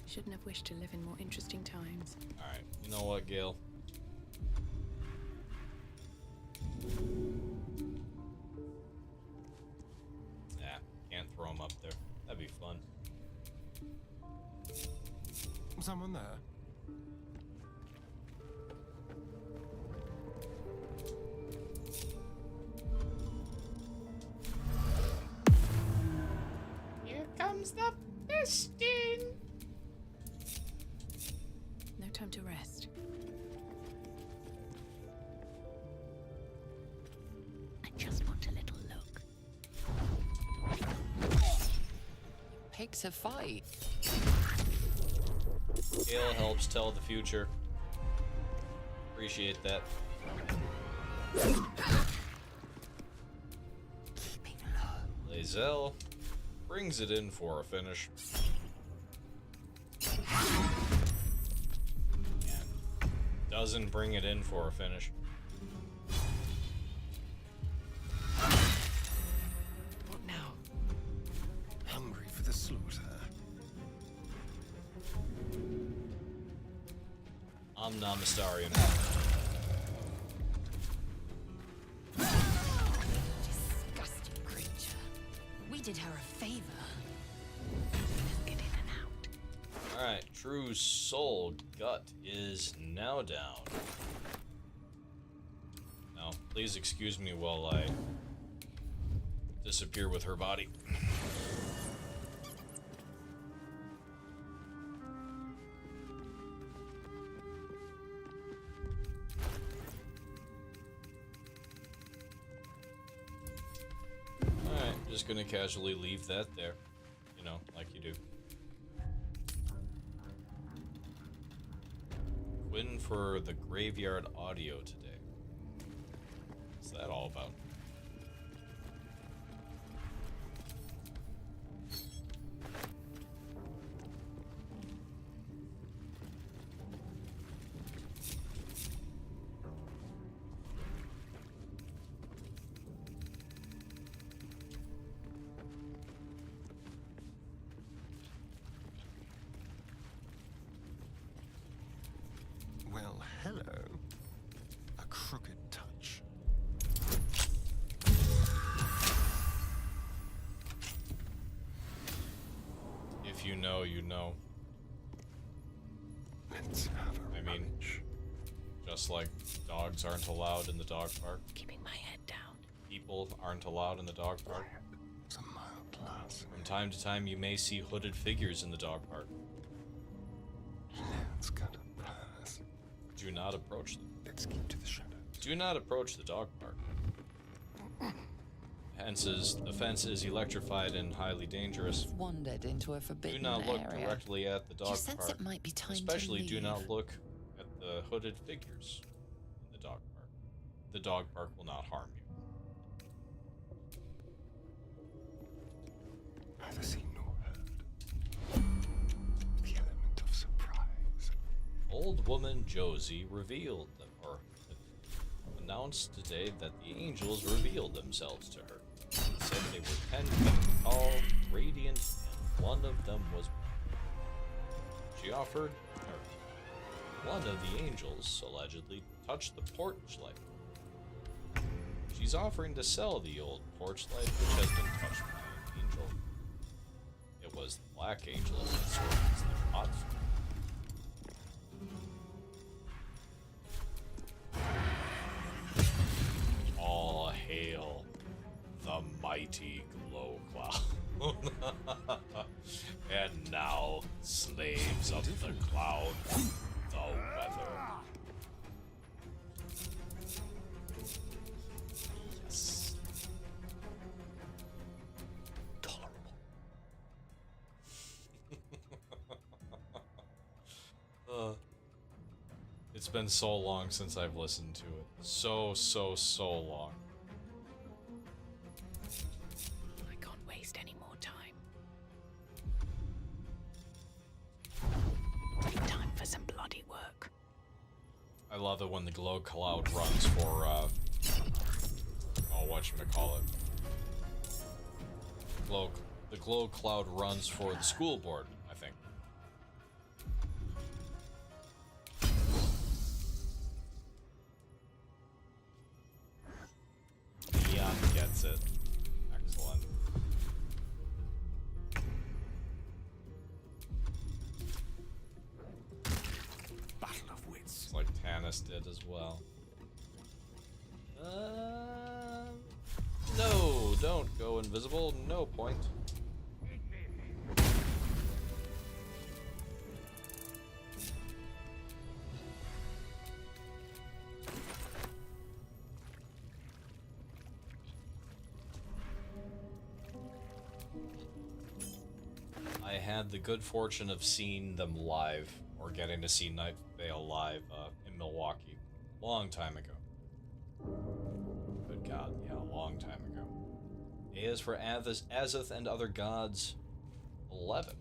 Shouldn't have wished to live in more interesting times. Alright, you know what, Gale? Nah, can't throw him up there. That'd be fun. Someone there? Here comes the fisting. No time to rest. I just want a little look. Pick to fight. Gale helps tell the future. Appreciate that. Keeping low. Lae'zel. brings it in for a finish. And doesn't bring it in for a finish. What now? Hungry for the slaughter. Omnamastarian. Disgusting creature. We did her a favor. Get in and out. Alright, True Soul Gut is now down. Now, please excuse me while I disappear with her body. Alright, just gonna casually leave that there. You know, like you do. Win for the Graveyard Audio today. What's that all about? Well, hello. A crooked touch. If you know, you know. Let's have a I mean, just like dogs aren't allowed in the dog park. Keeping my head down. People aren't allowed in the dog park. It's a mild class. From time to time, you may see hooded figures in the dog park. Let's go to pass. Do not approach them. Let's keep to the shadows. Do not approach the dog park. The fence is electrified and highly dangerous. Wandered into a Do forbidden not look area. directly at the Do you dog sense park. it might be time Especially to do leave? not look at the hooded figures in the dog park. The dog park will not harm you. Neither seen nor heard. The element of surprise. Old woman Josie revealed them, or announced today that the angels revealed themselves to her. Said they were 10 feet tall, radiant, and one of them was. She offered her. One of the angels allegedly touched the porch light. She's offering to sell the old porch light, which has been touched by an angel. It was the Black Angel of the sort as the pot. All hail the mighty glow cloud. And now, slaves of the cloud, the weather. Yes. Tolerable. It's been so long since I've listened to it. So long. I can't waste any more time. Time for some bloody work. I love it when the glow cloud runs for, oh, whatchamacallit. The glow cloud runs for the school board, I think. Neon gets it. Excellent. Battle of wits. It's like Tanis did as well. No, don't go invisible. No point. I had the good fortune of seeing them live, or getting to see Night Vale live in Milwaukee, long time ago. Good God, yeah, a long time ago. A is for Azith and other gods. 11.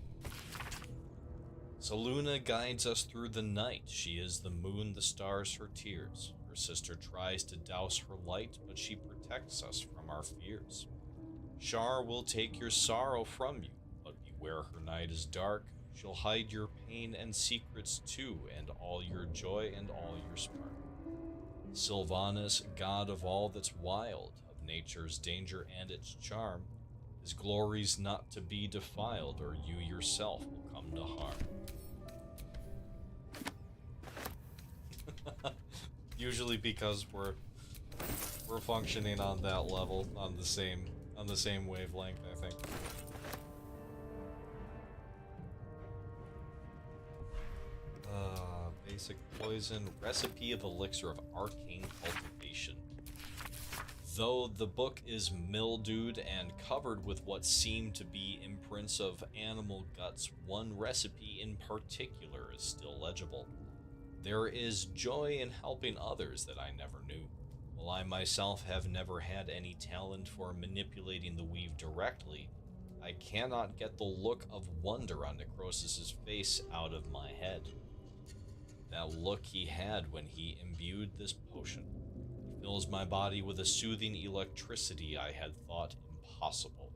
Saluna guides us through the night. She is the moon, the stars, her tears. Her sister tries to douse her light, but she protects us from our fears. Shar will take your sorrow from you, but beware her night is dark. She'll hide your pain and secrets too, and all your joy and all your spark. Sylvanas, god of all that's wild, of nature's danger and its charm, his glory's not to be defiled, or you yourself will come to harm. Usually because we're functioning on that level, on the same wavelength, I think. Basic poison, recipe of elixir of arcane cultivation. Though the book is mildewed and covered with what seem to be imprints of animal guts, one recipe in particular is still legible. There is joy in helping others that I never knew. While I myself have never had any talent for manipulating the weave directly, I cannot get the look of wonder on Necrosis' face out of my head. That look he had when he imbued this potion. It fills my body with a soothing electricity I had thought impossible.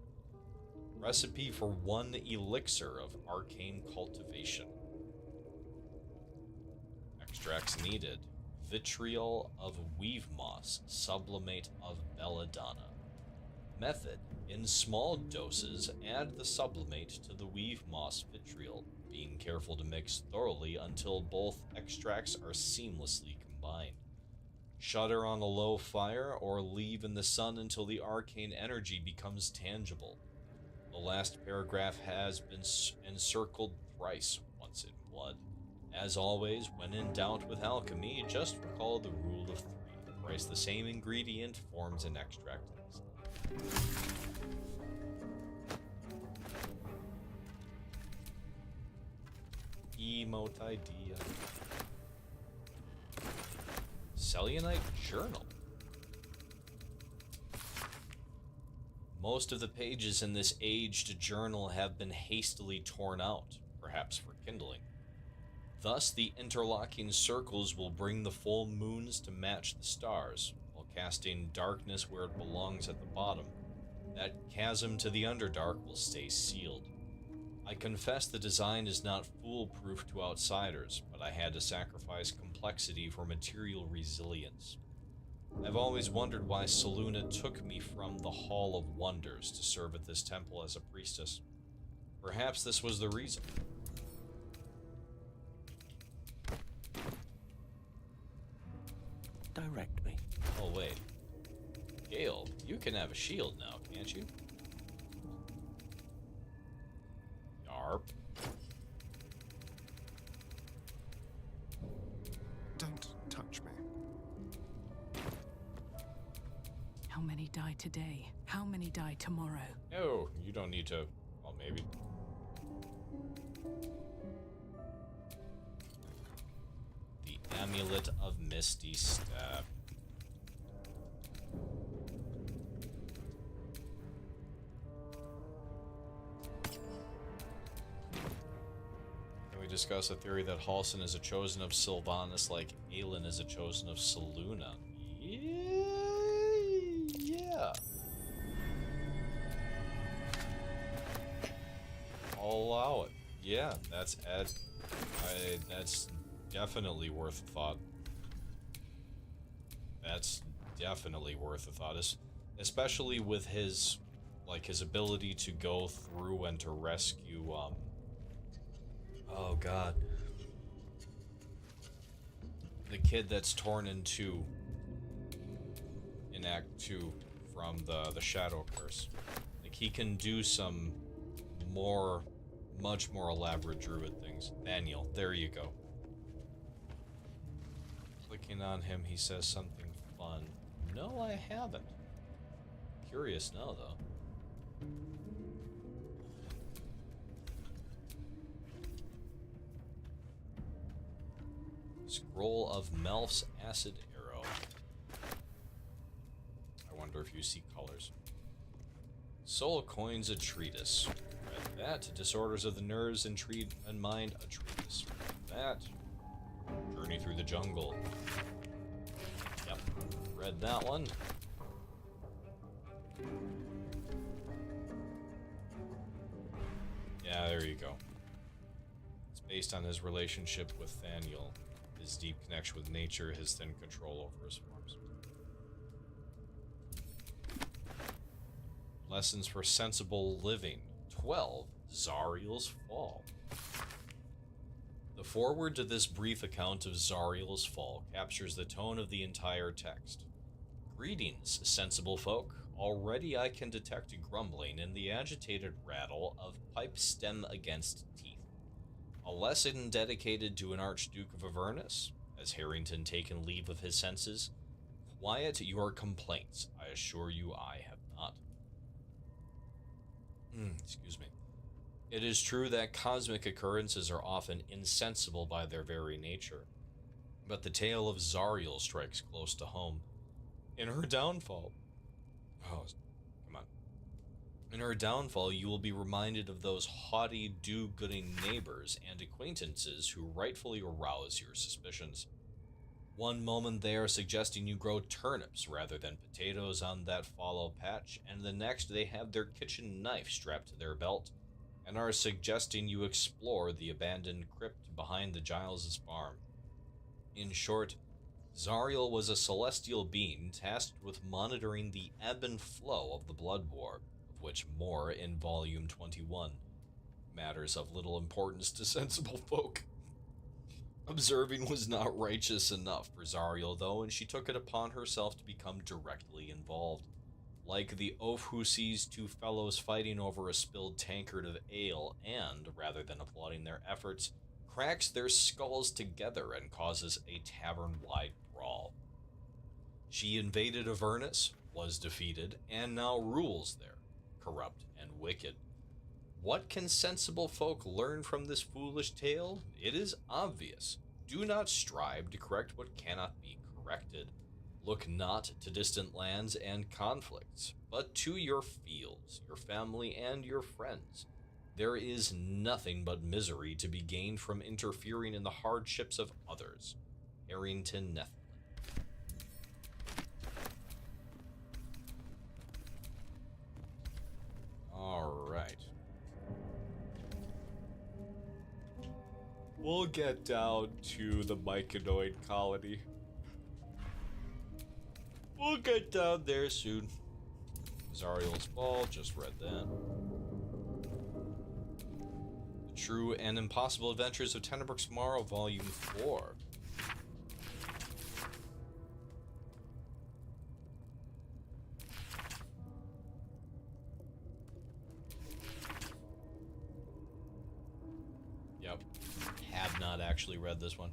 Recipe for one elixir of arcane cultivation. Extracts needed: vitriol of weave moss, sublimate of belladonna. Method: in small doses, add the sublimate to the weave moss vitriol, being careful to mix thoroughly until both extracts are seamlessly combined. Shutter on a low fire or leave in the sun until the arcane energy becomes tangible. The last paragraph has been encircled thrice, once in blood. As always, when in doubt with alchemy, just recall the rule of 3. Thrice the same ingredient forms an extract instantly. Emote idea. Selenite journal. Most of the pages in this aged journal have been hastily torn out, perhaps for kindling. Thus, the interlocking circles will bring the full moons to match the stars, while casting darkness where it belongs at the bottom. That chasm to the Underdark will stay sealed. I confess the design is not foolproof to outsiders, but I had to sacrifice complexity for material resilience. I've always wondered why Saluna took me from the Hall of Wonders to serve at this temple as a priestess. Perhaps this was the reason. Direct me. Oh, wait. Gale, you can have a shield now, can't you? Yarp. Don't touch me. How many die today? How many die tomorrow? No, you don't need to. Well, maybe. The Amulet of Misty Step. Can we discuss a theory that Halsin is a chosen of Sylvanas like Aelin is a chosen of Saluna? Yeah. I'll allow it. Yeah, that's definitely worth a thought. That's definitely worth a thought, especially with his ability to go through and to rescue. Oh God, the kid that's torn in two in Act 2 from the Shadow Curse. Like, he can do some much more elaborate druid things. Daniel, there you go. Clicking on him, he says something fun. No, I haven't. Curious now, though. Scroll of Melf's Acid Arrow. I wonder if you see colors. Soul Coins, a treatise. Read that. Disorders of the nerves and mind, a treatise. Read that. Journey through the jungle. Yep, read that one. Yeah, there you go. It's based on his relationship with Thaniel, his deep connection with nature, his thin control over his forms. Lessons for sensible living. 12. Zariel's Fall. The foreword to this brief account of Zariel's fall captures the tone of the entire text. Greetings, sensible folk. Already I can detect grumbling in the agitated rattle of pipe stem against teeth. A lesson dedicated to an Archduke of Avernus? Has Harrington taken leave of his senses? Quiet your complaints. I assure you I have not. Excuse me. It is true that cosmic occurrences are often insensible by their very nature, but the tale of Zariel strikes close to home. In her downfall, in her downfall, you will be reminded of those haughty, do-gooding neighbors and acquaintances who rightfully arouse your suspicions. One moment they are suggesting you grow turnips rather than potatoes on that fallow patch, and the next they have their kitchen knife strapped to their belt and are suggesting you explore the abandoned crypt behind the Giles's farm. In short, Zariel was a celestial being tasked with monitoring the ebb and flow of the Blood War, of which more in Volume 21. Matters of little importance to sensible folk. Observing was not righteous enough for Zariel, though, and she took it upon herself to become directly involved. Like the oaf who sees two fellows fighting over a spilled tankard of ale and, rather than applauding their efforts, cracks their skulls together and causes a tavern-wide brawl. She invaded Avernus, was defeated, and now rules there, corrupt and wicked. What can sensible folk learn from this foolish tale? It is obvious. Do not strive to correct what cannot be corrected. Look not to distant lands and conflicts, but to your fields, your family, and your friends. There is nothing but misery to be gained from interfering in the hardships of others. Harrington Nethlin. Alright. We'll get down to the Myconoid colony. We'll get down there soon. Zariel's Fall, just read that. The True and Impossible Adventures of Tenebrooks Morrow, Volume 4. Yep. Have not actually read this one.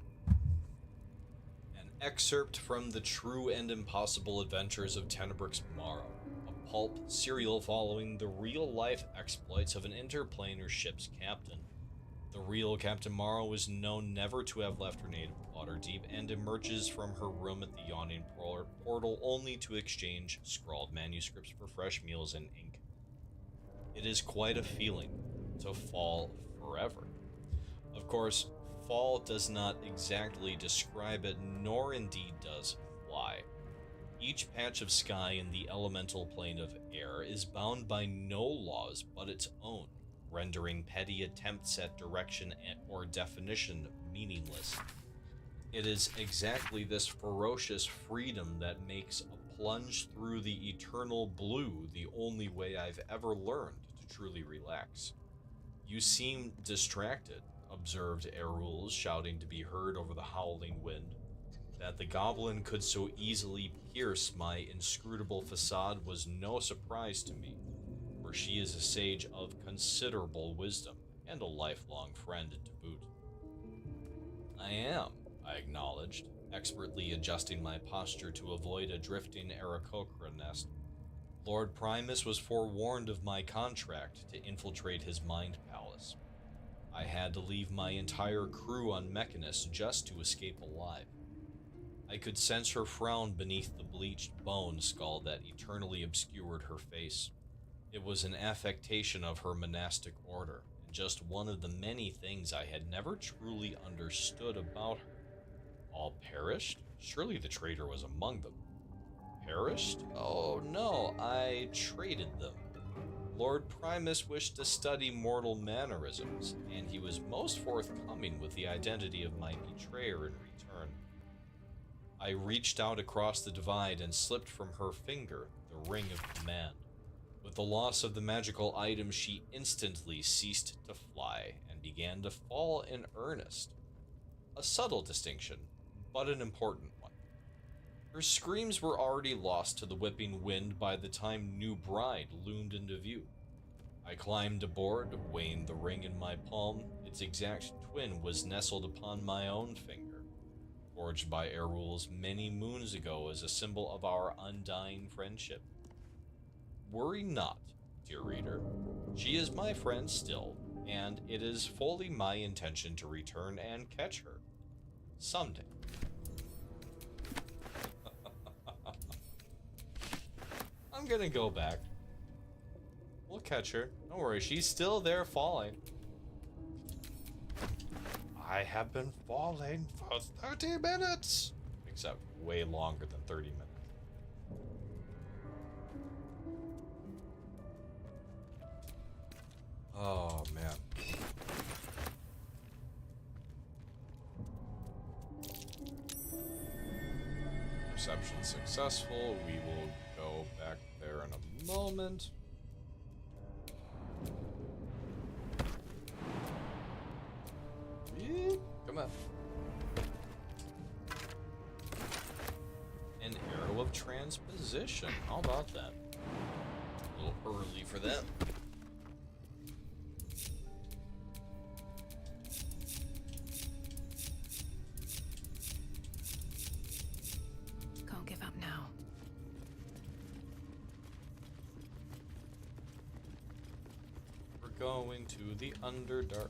Excerpt from The True and Impossible Adventures of Tenebrooks Morrow, a pulp serial following the real-life exploits of an interplanar ship's captain. The real Captain Morrow is known never to have left her native Waterdeep and emerges from her room at the Yawning Portal only to exchange scrawled manuscripts for fresh meals and ink. It is quite a feeling to fall forever. Of course, fall does not exactly describe it, nor indeed does fly. Each patch of sky in the elemental plane of air is bound by no laws but its own, rendering petty attempts at direction or definition meaningless. It is exactly this ferocious freedom that makes a plunge through the eternal blue the only way I've ever learned to truly relax. You seem distracted, observed Errol, shouting to be heard over the howling wind. That the goblin could so easily pierce my inscrutable facade was no surprise to me, for she is a sage of considerable wisdom and a lifelong friend to boot. I am, I acknowledged, expertly adjusting my posture to avoid a drifting Aarakocra nest. Lord Primus was forewarned of my contract to infiltrate his mind palace. I had to leave my entire crew on Mechanus just to escape alive. I could sense her frown beneath the bleached bone skull that eternally obscured her face. It was an affectation of her monastic order, and just one of the many things I had never truly understood about her. All perished? Surely the traitor was among them. Perished? Oh no, I traded them. Lord Primus wished to study mortal mannerisms, and he was most forthcoming with the identity of my betrayer in return. I reached out across the divide and slipped from her finger the ring of command. With the loss of the magical item, she instantly ceased to fly and began to fall in earnest. A subtle distinction, but an important one. Her screams were already lost to the whipping wind by the time New Bride loomed into view. I climbed aboard, weighing the ring in my palm. Its exact twin was nestled upon my own finger, forged by Erul's many moons ago as a symbol of our undying friendship. Worry not, dear reader. She is my friend still, and it is fully my intention to return and catch her. Someday. I'm gonna go back. We'll catch her. Don't worry, she's still there falling. I have been falling for 30 minutes! Except way longer than 30 minutes. Oh, man. Perception successful. We will go back there in a moment. Come on. An arrow of transposition. How about that? A little early for that. Can't give up now. We're going to the Underdark.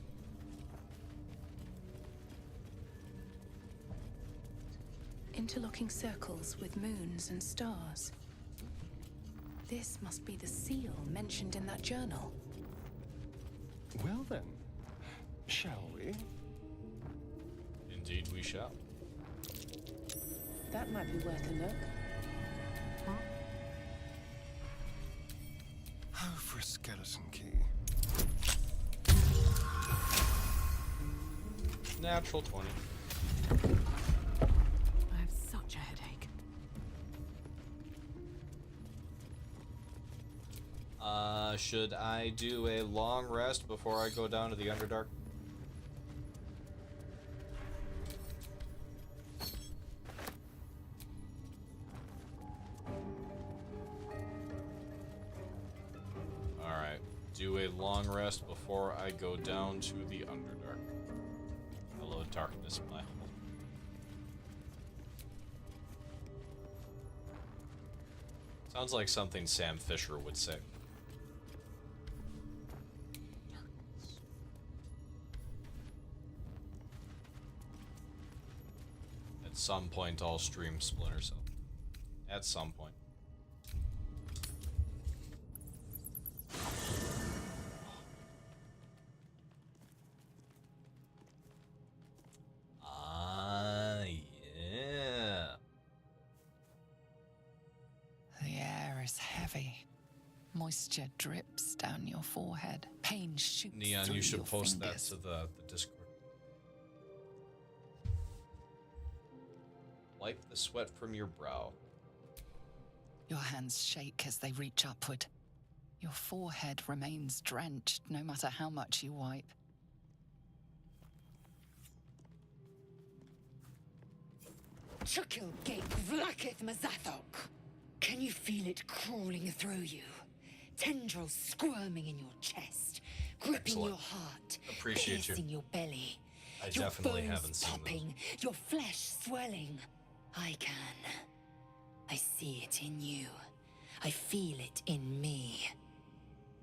Interlocking circles with moons and stars. This must be the seal mentioned in that journal. Well then, shall we? Indeed we shall. That might be worth a look. How for a skeleton key? Natural 20. I have such a headache. Should I do a long rest before I go down to the Underdark? Alright, do a long rest before I go down to the Underdark. Hello, darkness, my home. Sounds like something Sam Fisher would say. At some point, I'll stream Splinter Cell. At some point. Ah, yeah. The air is heavy. Moisture drips down your forehead. Pain shoots Neon, through you should your post that fingers. to the Discord. Wipe the sweat from your brow. Your hands shake as they reach upward. Your forehead remains drenched no matter how much you wipe. Chukil Gate Vlakith Mazathok. Can you feel it crawling through you? Tendrils squirming in your chest, gripping Excellent. your heart, Appreciate you. piercing your belly. I your definitely bones haven't seen popping, your flesh swelling. I can. I see it in you. I feel it in me.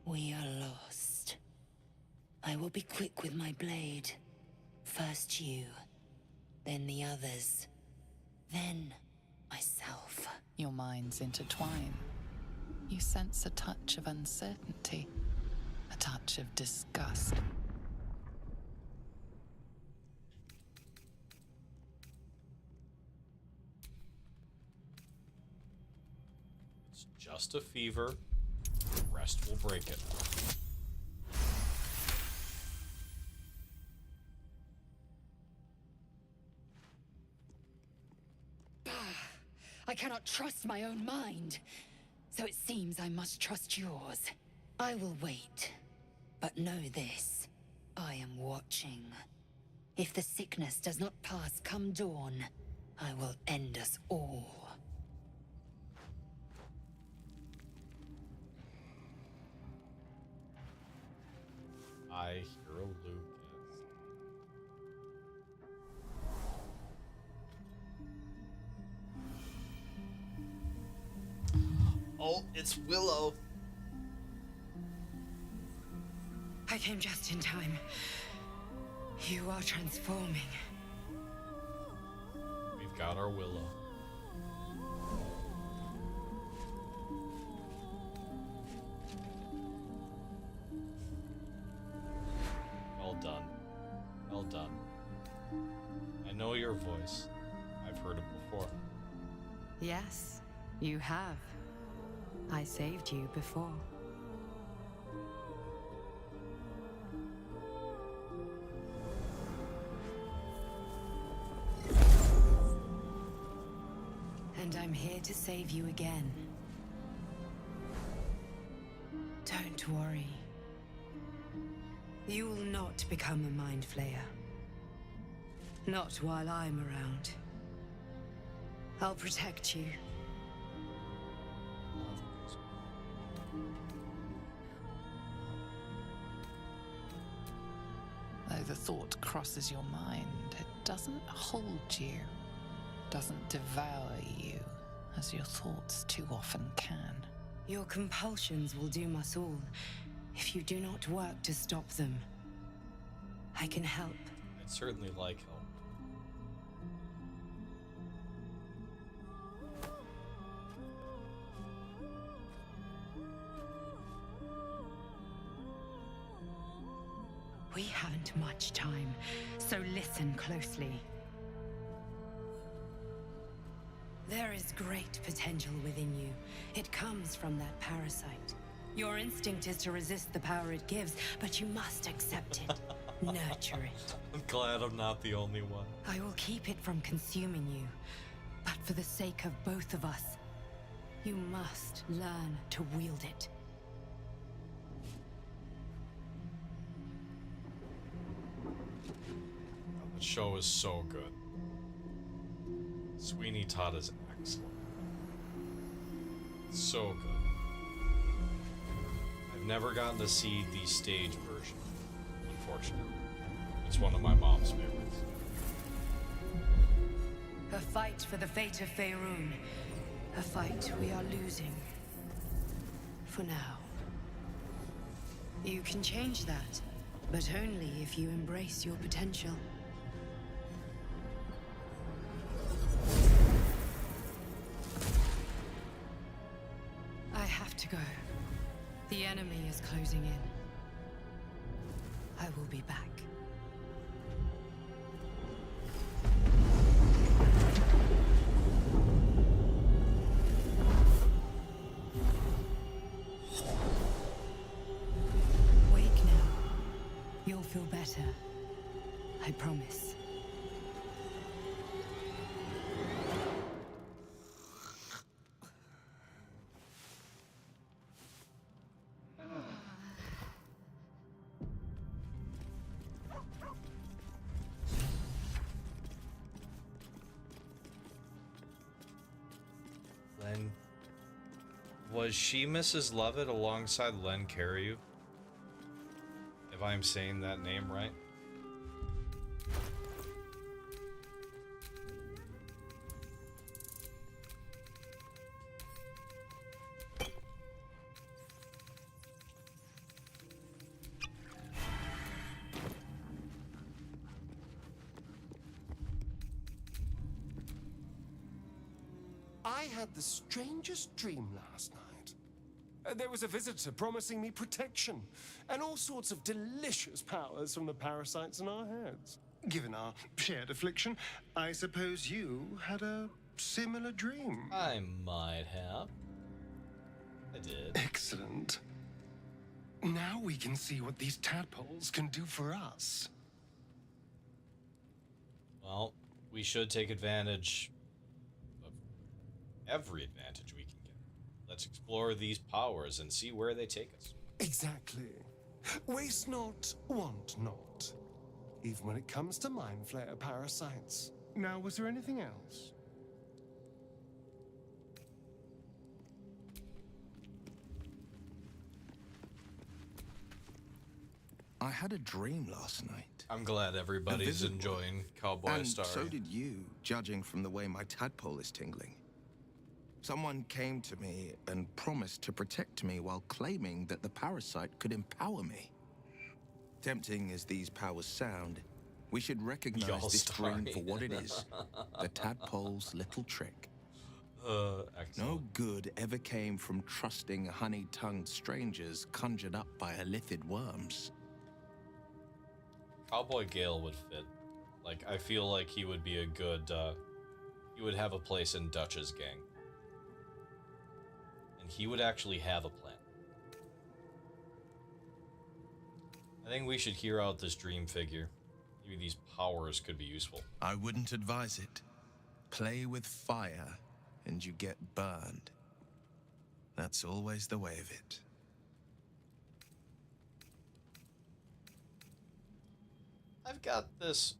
We are lost. I will be quick with my blade. First you, then the others, then myself. Your minds intertwine. You sense a touch of uncertainty, a touch of disgust. It's just a fever. Rest will break it. I cannot trust my own mind. So it seems I must trust yours. I will wait. But know this. I am watching. If the sickness does not pass come dawn, I will end us all. I hear a Lucas. Oh, it's Willow. I came just in time. You are transforming. We've got our Willow. Well done. Well done. I know your voice. I've heard it before. Yes, you have. I saved you before. And I'm here to save you again. Don't worry. You will not become a mind flayer. Not while I'm around. I'll protect you. Though the thought crosses your mind, it doesn't hold you, doesn't devour you, as your thoughts too often can. Your compulsions will doom us all, if you do not work to stop them. I can help. I'd certainly like help. We haven't much time, so listen closely. There is great potential within you. It comes from that parasite. Your instinct is to resist the power it gives, but you must accept it. Nurture it. I'm glad I'm not the only one. I will keep it from consuming you. But for the sake of both of us, you must learn to wield it. The show is so good. Sweeney Todd is excellent. So good. I've never gotten to see the stage version, unfortunately. It's one of my mom's favorites. A fight for the fate of Faerun. A fight we are losing. For now. You can change that, but only if you embrace your potential. I have to go. The enemy is closing in. I will be back. Wake now. You'll feel better. I promise. Len. Was she Mrs. Lovett alongside Len Cariou? If I'm saying that name right? I had the strangest dream last night. There was a visitor promising me protection and all sorts of delicious powers from the parasites in our heads. Given our shared affliction, I suppose you had a similar dream. I might have. I did. Excellent. Now we can see what these tadpoles can do for us. Well, we should take advantage of every advantage we can get. Let's explore these powers and see where they take us. Exactly. Waste not, want not. Even when it comes to mind flayer parasites. Now, was there anything else? I had a dream last night. I'm glad everybody's enjoying Cowboy and Story. So did you, judging from the way my tadpole is tingling. Someone came to me and promised to protect me while claiming that the parasite could empower me. Tempting as these powers sound, we should recognize this dream for what it is. The tadpole's little trick. No good ever came from trusting honey-tongued strangers conjured up by illithid worms. Cowboy Gale would fit. Like, I feel like he would be a good, he would have a place in Dutch's gang. And he would actually have a plan. I think we should hear out this dream figure. Maybe these powers could be useful. I wouldn't advise it. Play with fire, and you get burned. That's always the way of it. I've got this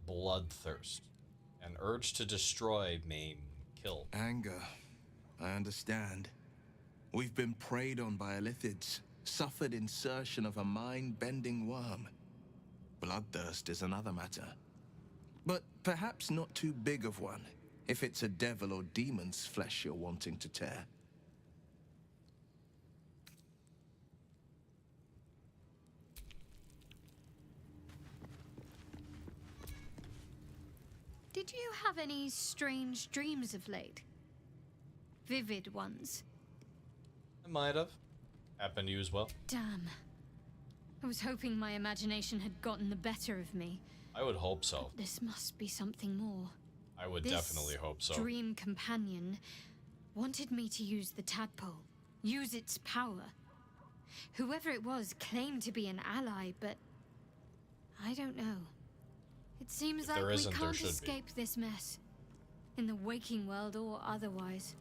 bloodthirst, an urge to destroy, maim, kill. Anger. I understand. We've been preyed on by illithids, suffered insertion of a mind-bending worm. Bloodthirst is another matter. But perhaps not too big of one, if it's a devil or demon's flesh you're wanting to tear. Did you have any strange dreams of late? Vivid ones? I might have. Happened to you as well? Damn. I was hoping my imagination had gotten the better of me. I would hope so. This must be something more. I would definitely hope so. This dream companion wanted me to use the tadpole, use its power. Whoever it was claimed to be an ally, but I don't know. It seems like we can't escape this mess, in the waking world or otherwise.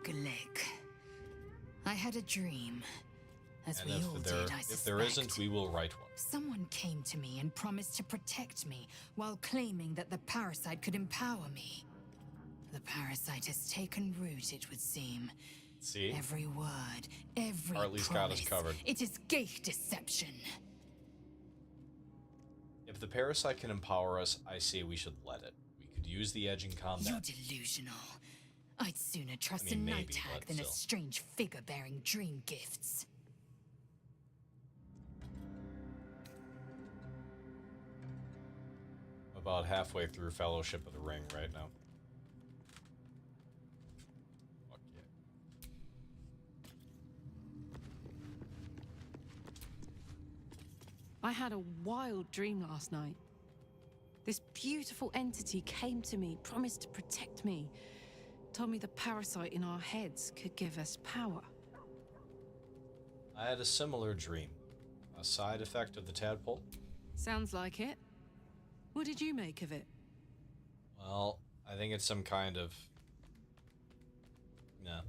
Gleg. I had a dream. As we all did, I suspect. If there isn't, we will write one. Someone came to me and promised to protect me while claiming that the parasite could empower me. The parasite has taken root, it would seem. See? Every word, every or at least promise, got us covered. It is gay deception. If the parasite can empower us, I say we should let it. We could use the edge in combat. You're delusional. I'd sooner trust a night hag than a strange figure bearing dream gifts. About halfway through Fellowship of the Ring right now. Fuck yeah. I had a wild dream last night. This beautiful entity came to me, promised to protect me, told me the parasite in our heads could give us power. I had a similar dream. A side effect of the tadpole. Sounds like it. What did you make of it? Well, I think it's some kind of... Nah.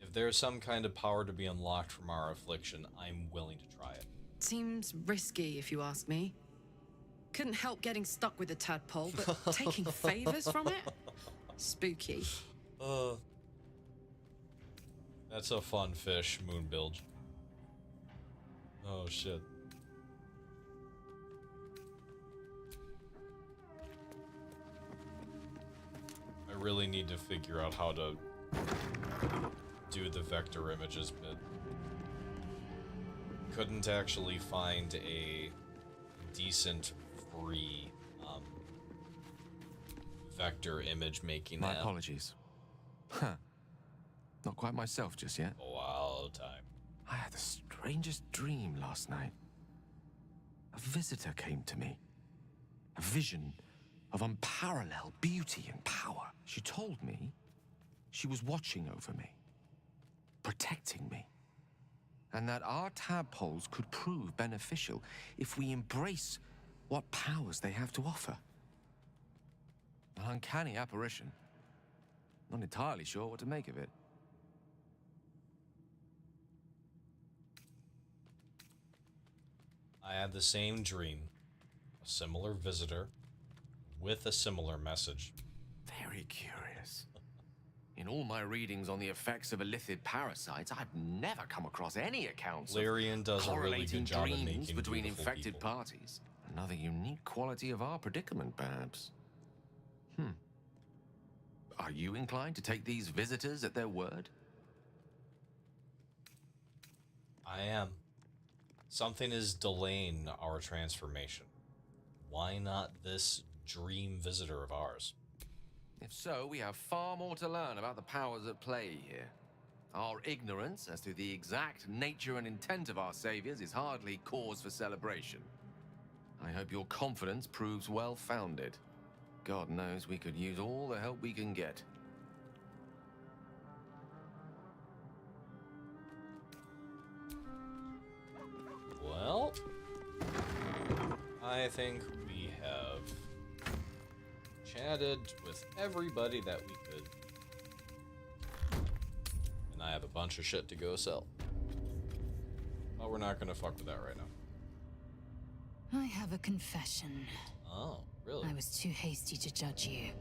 If there's some kind of power to be unlocked from our affliction, I'm willing to try it. Seems risky, if you ask me. Couldn't help getting stuck with the tadpole, but taking favors from it? Spooky. That's a fun fish, Moonbilge. Oh, shit. I really need to figure out how to do the vector images bit. Couldn't actually find a decent free vector image making My app. apologies. Huh. Not quite myself just yet. A wild time. I had the strangest dream last night. A visitor came to me. A vision of unparalleled beauty and power. She told me she was watching over me, protecting me, and that our tadpoles could prove beneficial if we embrace what powers they have to offer. An uncanny apparition. Not entirely sure what to make of it. I had the same dream. A similar visitor with a similar message. Very curious. In all my readings on the effects of illithid parasites, I've never come across any accounts Lyrian of does a really correlating good job at dreams making between beautiful infected people. parties. Another unique quality of our predicament, perhaps. Are you inclined to take these visitors at their word? I am. Something is delaying our transformation. Why not this dream visitor of ours? If so, we have far more to learn about the powers at play here. Our ignorance as to the exact nature and intent of our saviors is hardly cause for celebration. I hope your confidence proves well-founded. God knows we could use all the help we can get. Well, I think we have chatted with everybody that we could. And I have a bunch of shit to go sell. But we're not gonna fuck with that right now. I have a confession. Oh, really? I was too hasty to judge you.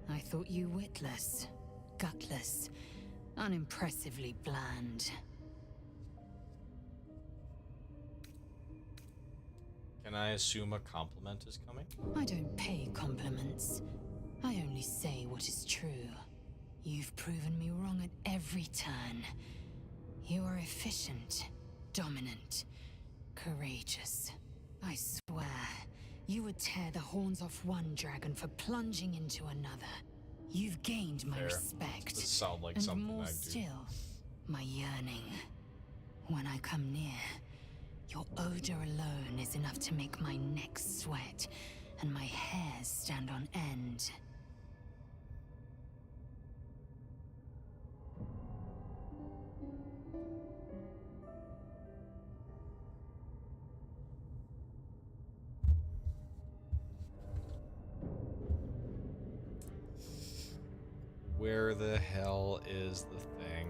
I thought you witless, gutless, unimpressively bland. Can I assume a compliment is coming? I don't pay compliments. I only say what is true. You've proven me wrong at every turn. You are efficient, dominant, courageous. I swear, you would tear the horns off one dragon for plunging into another. You've gained my Fair. respect. Does sound like and something more I'd do. still, my yearning. When I come near, your odor alone is enough to make my neck sweat and my hairs stand on end. Where the hell is the thing?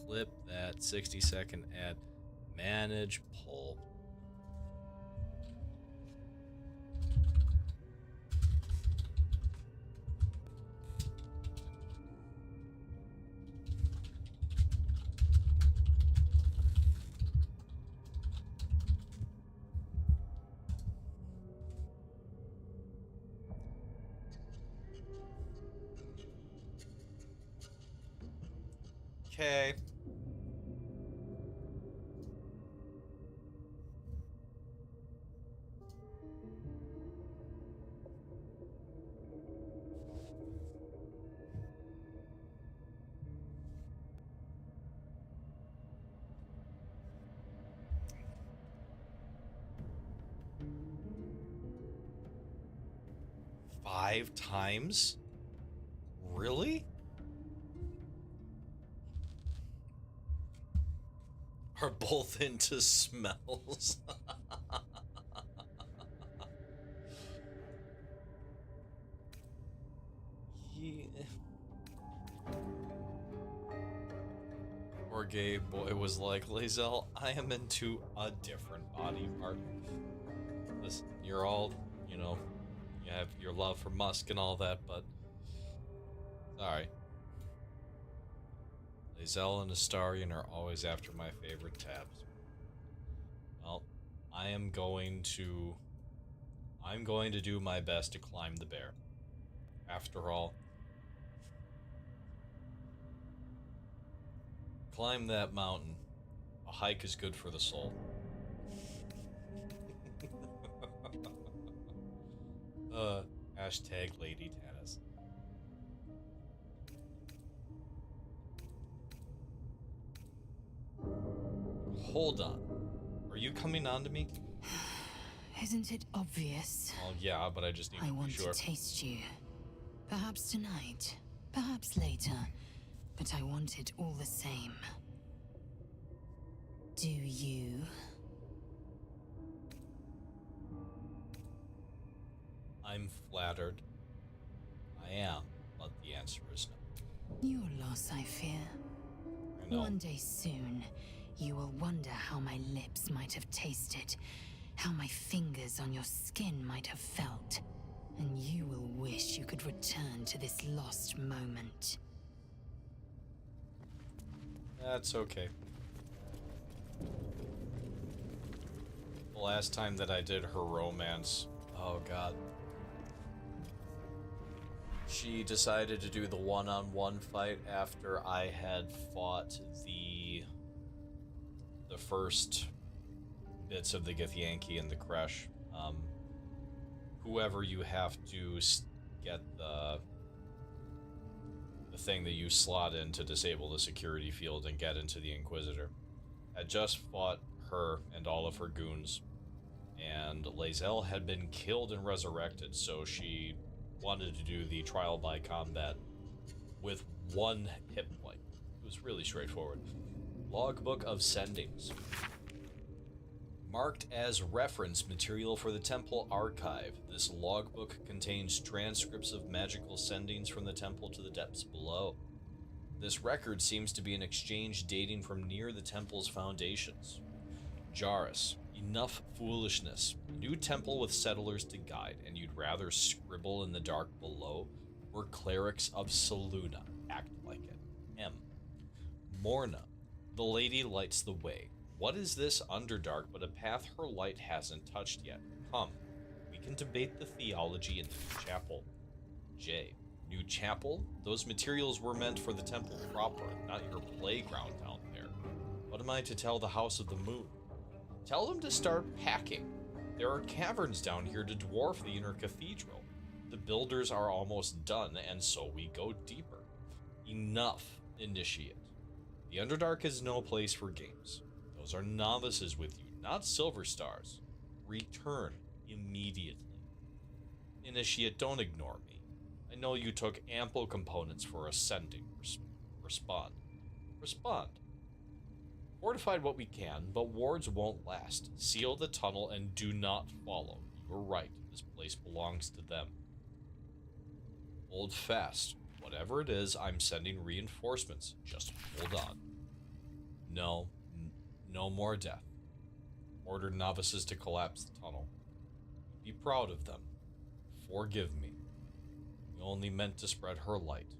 Clip that 60-second ad. Manage poll. Okay. Five times? Really? Are both into smells? Yeah. Poor gay boy was like, Lae'zel, I am into a different body part. Listen, you're all, you know, you have your love for Musk and all that, but sorry. Lae'zel and Astarion are always after my favorite tabs. Well, I am going to I'm going to do my best to climb the bear. After all, climb that mountain. A hike is good for the soul. Hashtag Lady Tennis. Hold on. Are you coming on to me? Isn't it obvious? Well, yeah, but I just need to be want sure. to taste you. Perhaps tonight, perhaps later, but I want it all the same. Do you? I'm flattered. I am, but the answer is no. Your loss, I fear. I know. One day soon, you will wonder how my lips might have tasted, how my fingers on your skin might have felt, and you will wish you could return to this lost moment. That's okay. The last time that I did her romance, oh god. She decided to do the one-on-one fight after I had fought the first bits of the Githyanki and the Kresh. Whoever you have to get the thing that you slot in to disable the security field and get into the Inquisitor. Had just fought her and all of her goons, and Lae'zel had been killed and resurrected, so she wanted to do the trial by combat with one hit point. It was really straightforward. Logbook of Sendings. Marked as reference material for the Temple Archive, this logbook contains transcripts of magical sendings from the temple to the depths below. This record seems to be an exchange dating from near the temple's foundations. Jarrus, enough foolishness. A new temple with settlers to guide, and you'd rather scribble in the dark below? We're clerics of Selûne. Act like it. M. Morna, the lady lights the way. What is this Underdark but a path her light hasn't touched yet? Come, we can debate the theology in the chapel. J. New chapel? Those materials were meant for the temple proper, not your playground down there. What am I to tell the House of the Moon? Tell them to start packing. There are caverns down here to dwarf the inner cathedral. The builders are almost done, and so we go deeper. Enough, Initiate. The Underdark is no place for games. Those are novices with you, not silver stars. Return immediately. Initiate, don't ignore me. I know you took ample components for ascending. Respond. Respond. Fortified what we can, but wards won't last. Seal the tunnel and do not follow. You're right, this place belongs to them. Hold fast. Whatever it is, I'm sending reinforcements. Just hold on. No more death. Order novices to collapse the tunnel. Be proud of them. Forgive me. We only meant to spread her light.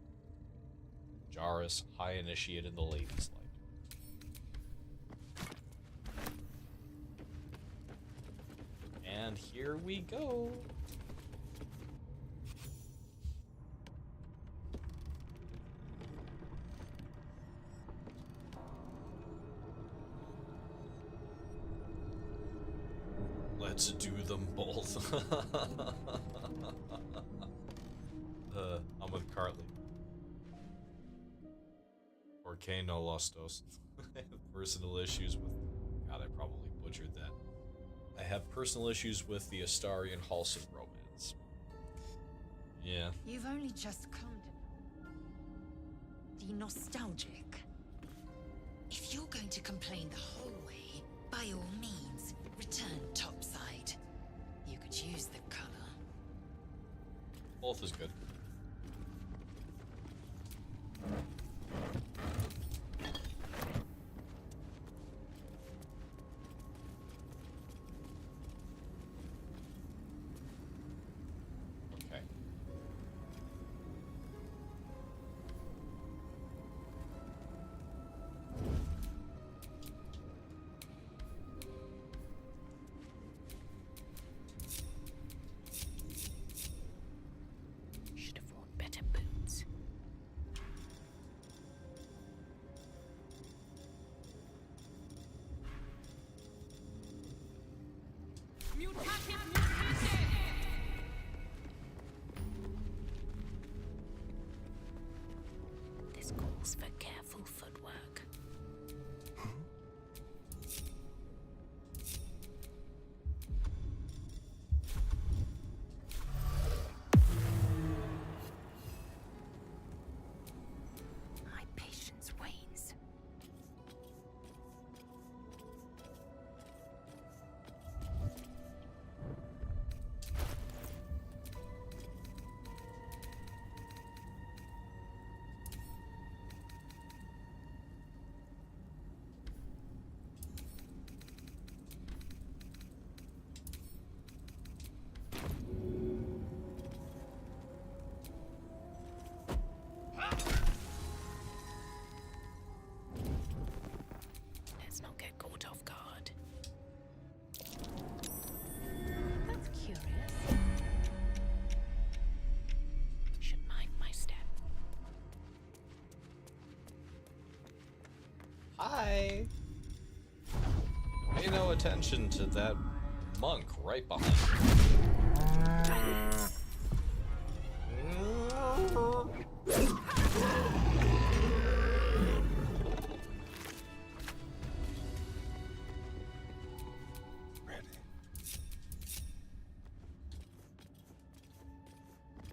Jarrus, High Initiate in the Lady's Light. And here we go. Let's do them both. I'm with Carly. Porque no los dos. I have personal issues with... God, I probably butchered that. I have personal issues with the Astarian Halsin romance. Yeah. You've only just come to... The nostalgic. If you're going to complain the whole way, by all means, return topside. You could use the color. Both is good. Okay. This calls for careful footwork. My patience wanes. Let's not get caught off guard. That's curious. Should mind my step. Hi. Pay no attention to that monk right behind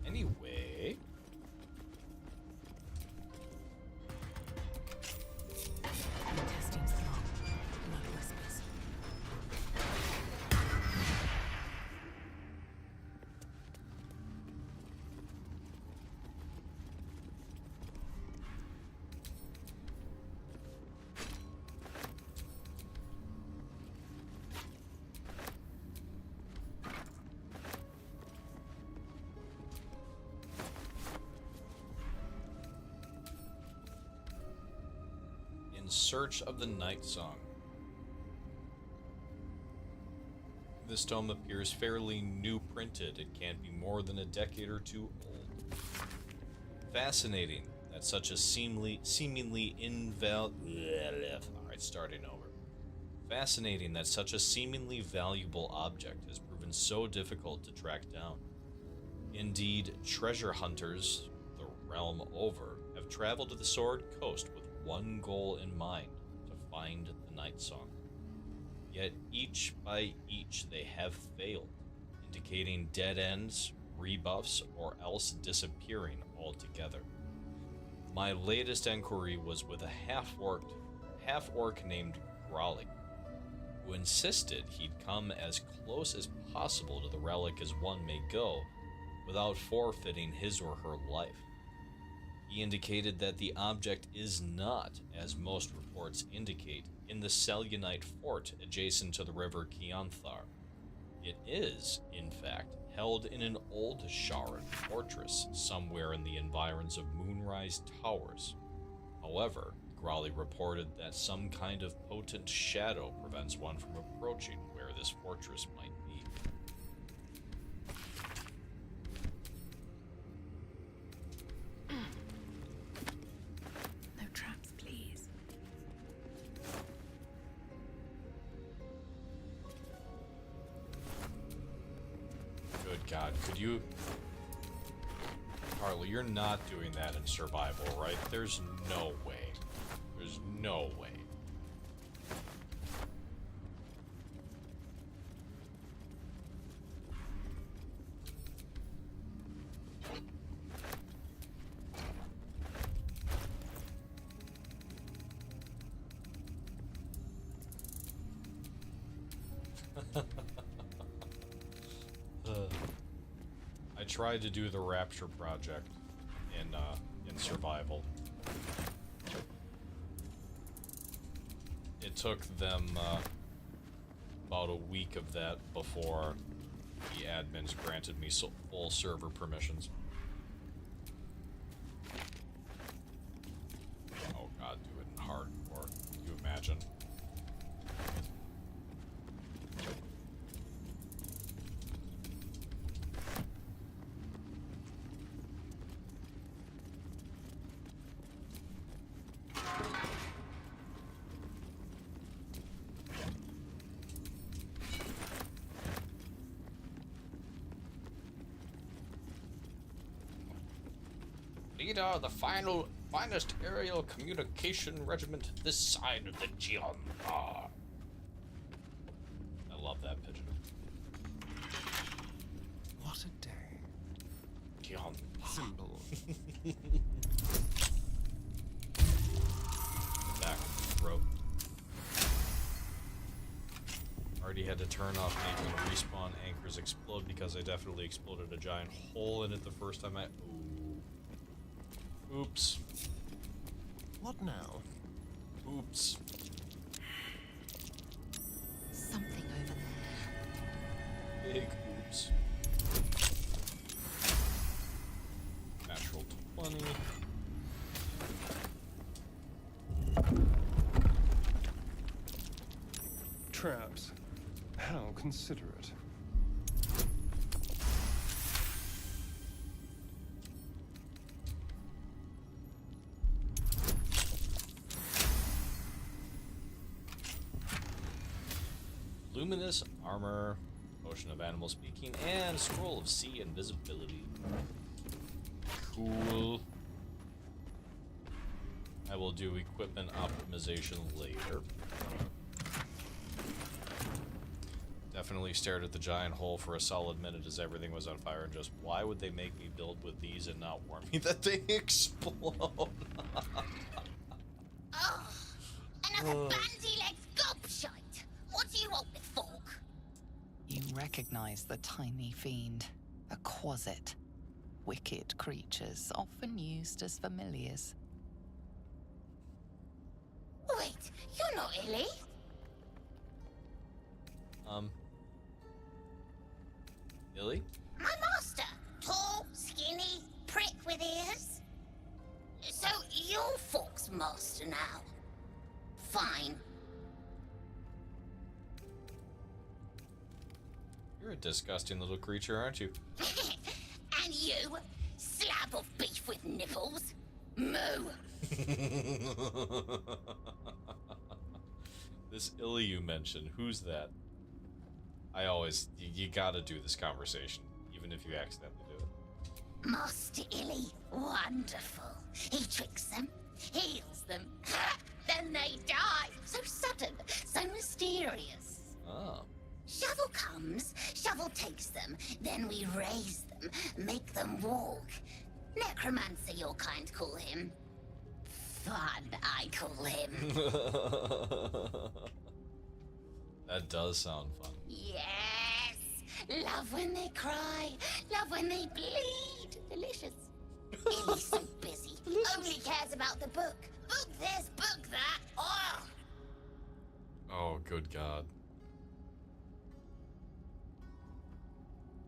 Anyway. Testing's long. Blood whispers. In Search of the Night Song. This tome appears fairly new printed. It can't be more than a decade or two old. Fascinating that such a seemingly Alright, starting over. Fascinating that such a seemingly valuable object has proven so difficult to track down. Indeed, treasure hunters, the realm over, have traveled to the Sword Coast with one goal in mind, to find the Night Song. Yet each by each they have failed, indicating dead ends, rebuffs, or else disappearing altogether. My latest enquiry was with a half-orc named Grolly, who insisted he'd come as close as possible to the relic as one may go, without forfeiting his or her life. He indicated that the object is not, as most reports indicate, in the Selunite fort adjacent to the river Keonthar. It is, in fact, held in an old Sharan fortress somewhere in the environs of Moonrise Towers. However, Grolly reported that some kind of potent shadow prevents one from approaching where this fortress might be. No traps, please. Good God, could you... Harley, you're not doing that in survival, right? There's no way. There's no way. I tried to do the Rapture project in survival. It took them about a week of that before the admins granted me full server permissions. Oh God, do it in hardcore. Can you imagine? leader of the finest aerial communication regiment this side of the Gion. I love that pigeon. What a day. Gion. Symbol. Back throat. Already had to turn off making respawn anchors explode because I definitely exploded a giant hole in it the first time I... Ooh. Oops. What now? Oops. Something over there. Big oops. Natural 20. Traps. How considerate. Luminous armor, potion of animal speaking, and scroll of sea invisibility. Cool. I will do equipment optimization later. Definitely stared at the giant hole for a solid minute as everything was on fire and just, why would they make me build with these and not warn me that they explode? Oh, another bandy-legged gobshite. What do you want with folk? You recognize the tiny fiend, a quasit. Wicked creatures, often used as familiars. Wait, you're not Illy? Illy? My master. Tall, skinny, prick with ears. So you're Folk's master now. Fine. You're a disgusting little creature, aren't you? And you? Slab of beef with nipples? Moo. This Illy you mentioned, who's that? You gotta do this conversation, even if you accidentally do it. Master Illy, wonderful. He tricks them, heals them, then they die. So sudden, so mysterious. Oh. Shovel comes, Shovel takes them, then we raise them, make them walk. Necromancer, your kind call him. Fun, I call him. That does sound fun. Yes! Love when they cry, love when they bleed. Delicious. Illy's so busy, only cares about the book. Book this, book that. Oh! Oh, good God.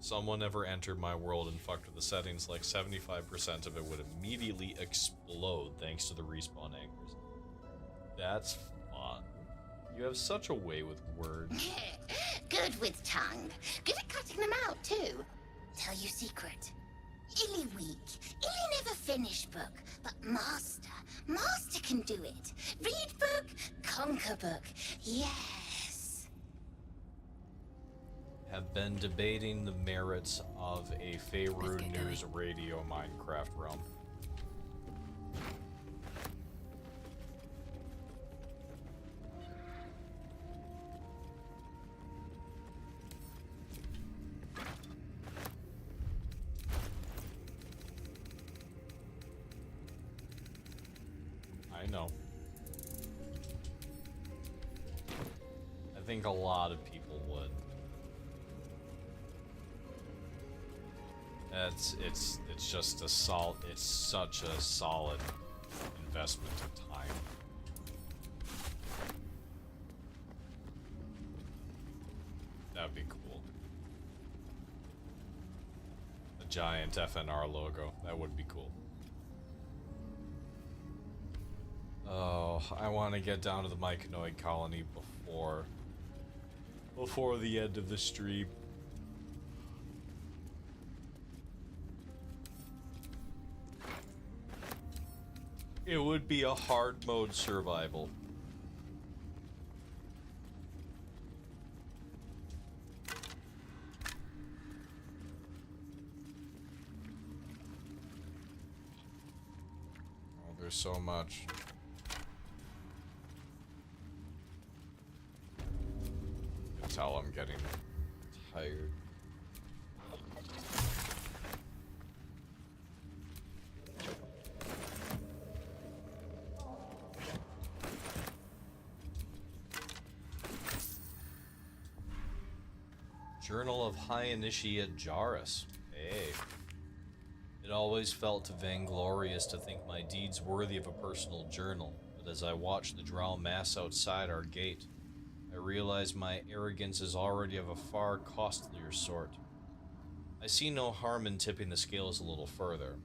Someone ever entered my world and fucked with the settings, like 75% of it would immediately explode thanks to the respawn anchors. That's fun. You have such a way with words. Good with tongue. Good at cutting them out, too. Tell you secret. Illy weak. Illy never finish book. But Master can do it. Read book, conquer book. Yes. Have been debating the merits of a Faerun News Radio Minecraft realm. I know. I think a lot of people would. It's just it's such a solid investment of time. That'd be cool. A giant FNR logo. That would be cool. Oh, I want to get down to the Myconoid colony before the end of the stream. It would be a hard mode survival. There's so much. You can tell I'm getting tired. Journal of High Initiate Jarus. Hey. It always felt vainglorious to think my deeds worthy of a personal journal, but as I watched the drow mass outside our gate, I realized my arrogance is already of a far costlier sort. I see no harm in tipping the scales a little further.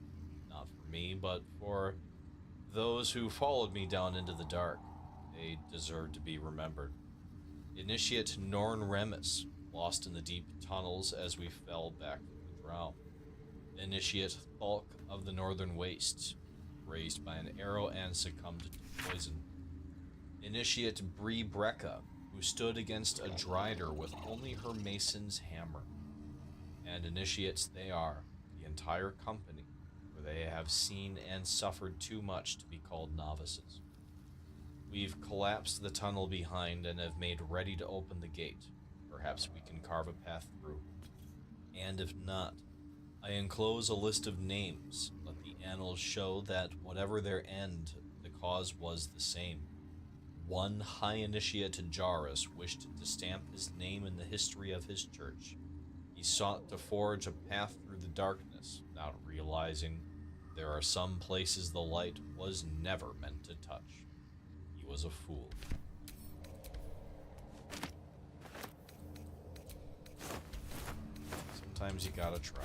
Not for me, but for those who followed me down into the dark. They deserve to be remembered. Initiate Norn Remus, lost in the deep tunnels as we fell back from the drow. Initiate Thulk of the Northern Wastes, grazed by an arrow and succumbed to poison. Initiate Bree Brecca, who stood against a Drider with only her mason's hammer. And initiates they are, the entire company, for they have seen and suffered too much to be called novices. We've collapsed the tunnel behind and have made ready to open the gate. Perhaps we can carve a path through. And if not, I enclose a list of names. Let the annals show that whatever their end, the cause was the same. One High Initiate Jarus wished to stamp his name in the history of his church. He sought to forge a path through the darkness, not realizing there are some places the light was never meant to touch. He was a fool. Sometimes you gotta try.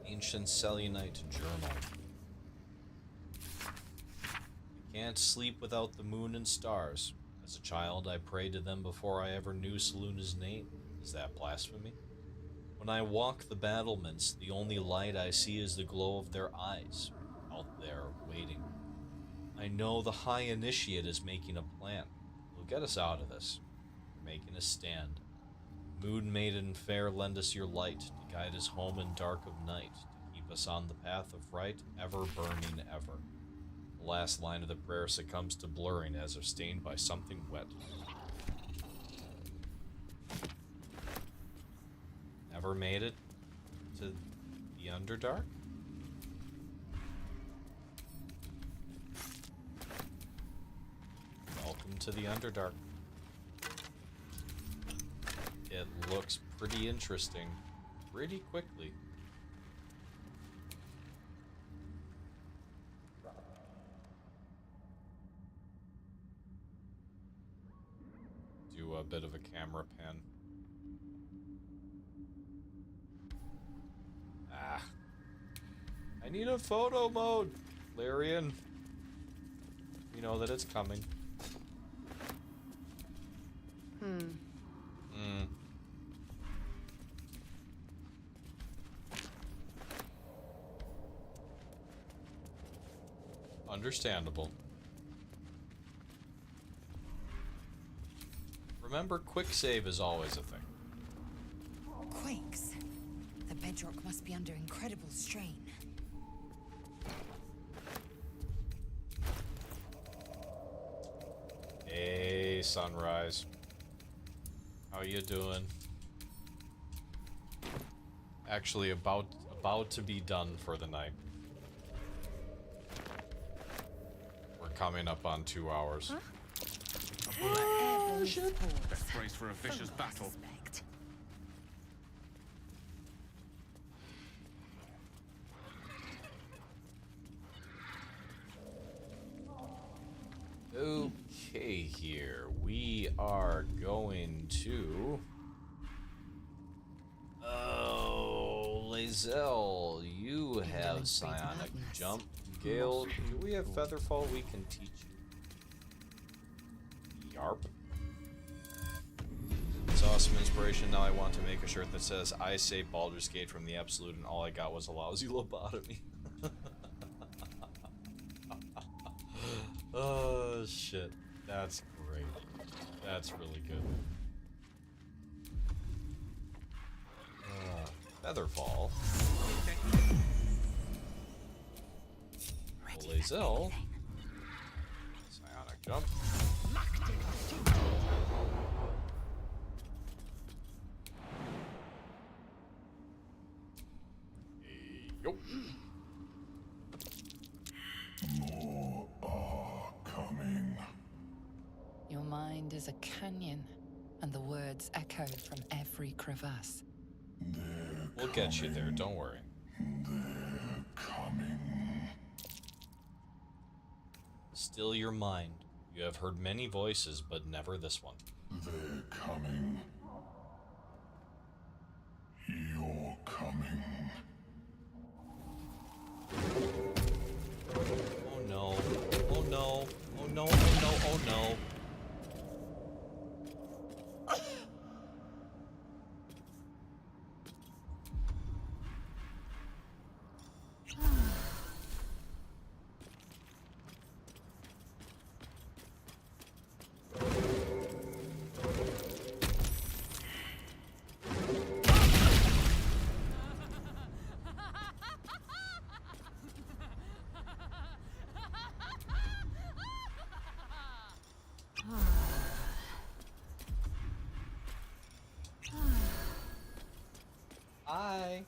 Ancient Selunite Journal. I can't sleep without the moon and stars. As a child, I prayed to them before I ever knew Seluna's name. Is that blasphemy? When I walk the battlements, the only light I see is the glow of their eyes, out there waiting. I know the High Initiate is making a plan. He'll get us out of this. We're making a stand. Moon Maiden fair, lend us your light to guide us home in dark of night, to keep us on the path of right, ever burning ever. The last line of the prayer succumbs to blurring as if stained by something wet. Never made it to the Underdark? Welcome to the Underdark. It looks pretty interesting pretty quickly. Do a bit of a camera pan. I need a photo mode, Larian. You know that it's coming. Understandable. Remember, quick save is always a thing. Quakes. The bedrock must be under incredible strain. Hey, Sunrise. How you doing? Actually, about to be done for the night. We're coming up on 2 hours. Huh? Let's brace for a vicious battle. Okay, here we are going to. Oh, Lae'zel, you have psionic jump. Gale, do we have Featherfall we can teach you? Yarp. Saw some inspiration. Now I want to make a shirt that says, I say Baldur's Gate from the Absolute, and all I got was a lousy lobotomy. Oh, shit. That's great. That's really good. Featherfall. Lazel. Psionic Jump. Yo. More are coming. Your mind is a canyon, and the words echo from every crevasse. We'll get you there, don't worry. They're coming. Still your mind. You have heard many voices, but never this one. They're coming. You're coming. Oh no. Oh no. Oh no. Oh no. Oh no. Hi.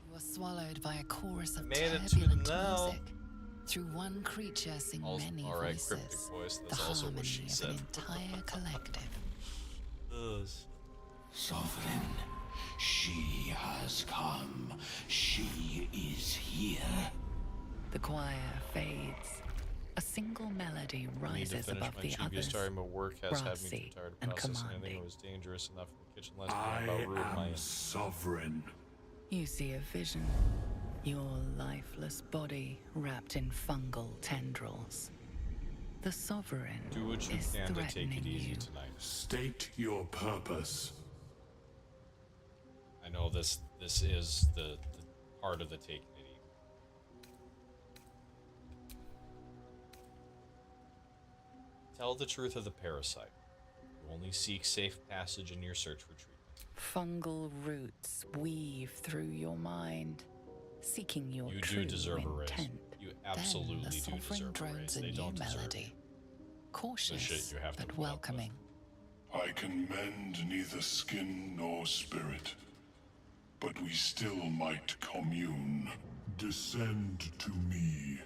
You are swallowed by a chorus of Made it to turbulent now. music. Through one creature sing many Alright, voices. cryptic voice. The That's also what harmony she of said. an entire collective. Sovereign, she has come. She is here. The choir fades. A single melody I need to rises finish above my the chibi others. starting, but work has had me brassy too tired to and process anything commanding. that was dangerous enough in the kitchen last I night about ruined my am sovereign. You see a vision. Your lifeless body wrapped in fungal tendrils. The sovereign Do what you is can to threatening take it easy you. tonight. State your purpose. I know this is the part of the taking it easy. Tell the truth of the parasite. You only seek safe passage in your search for treatment. Fungal roots weave through your mind, seeking your You true do deserve a raise. intent. You Then absolutely the do sovereign deserve a drones raise. a They new don't deserve melody. the Cautious, shit you have to but put up with. welcoming. I can mend neither skin nor spirit, but we still might commune. Descend to me.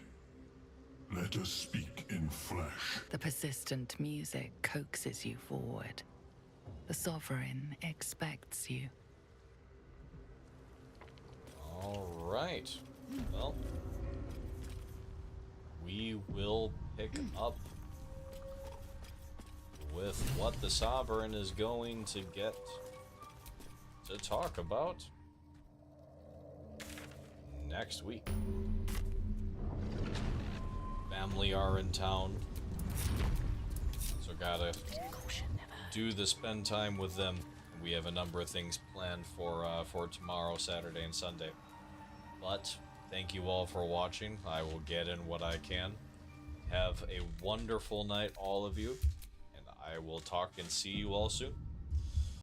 Let us speak in flesh. The persistent music coaxes you forward. The sovereign expects you. Alright. Well, we will pick up with what the Sovereign is going to get to talk about next week. Family are in town, so gotta do the spend time with them. We have a number of things planned for tomorrow, Saturday, and Sunday. But thank you all for watching. I will get in what I can. Have a wonderful night, all of you, and I will talk and see you all soon.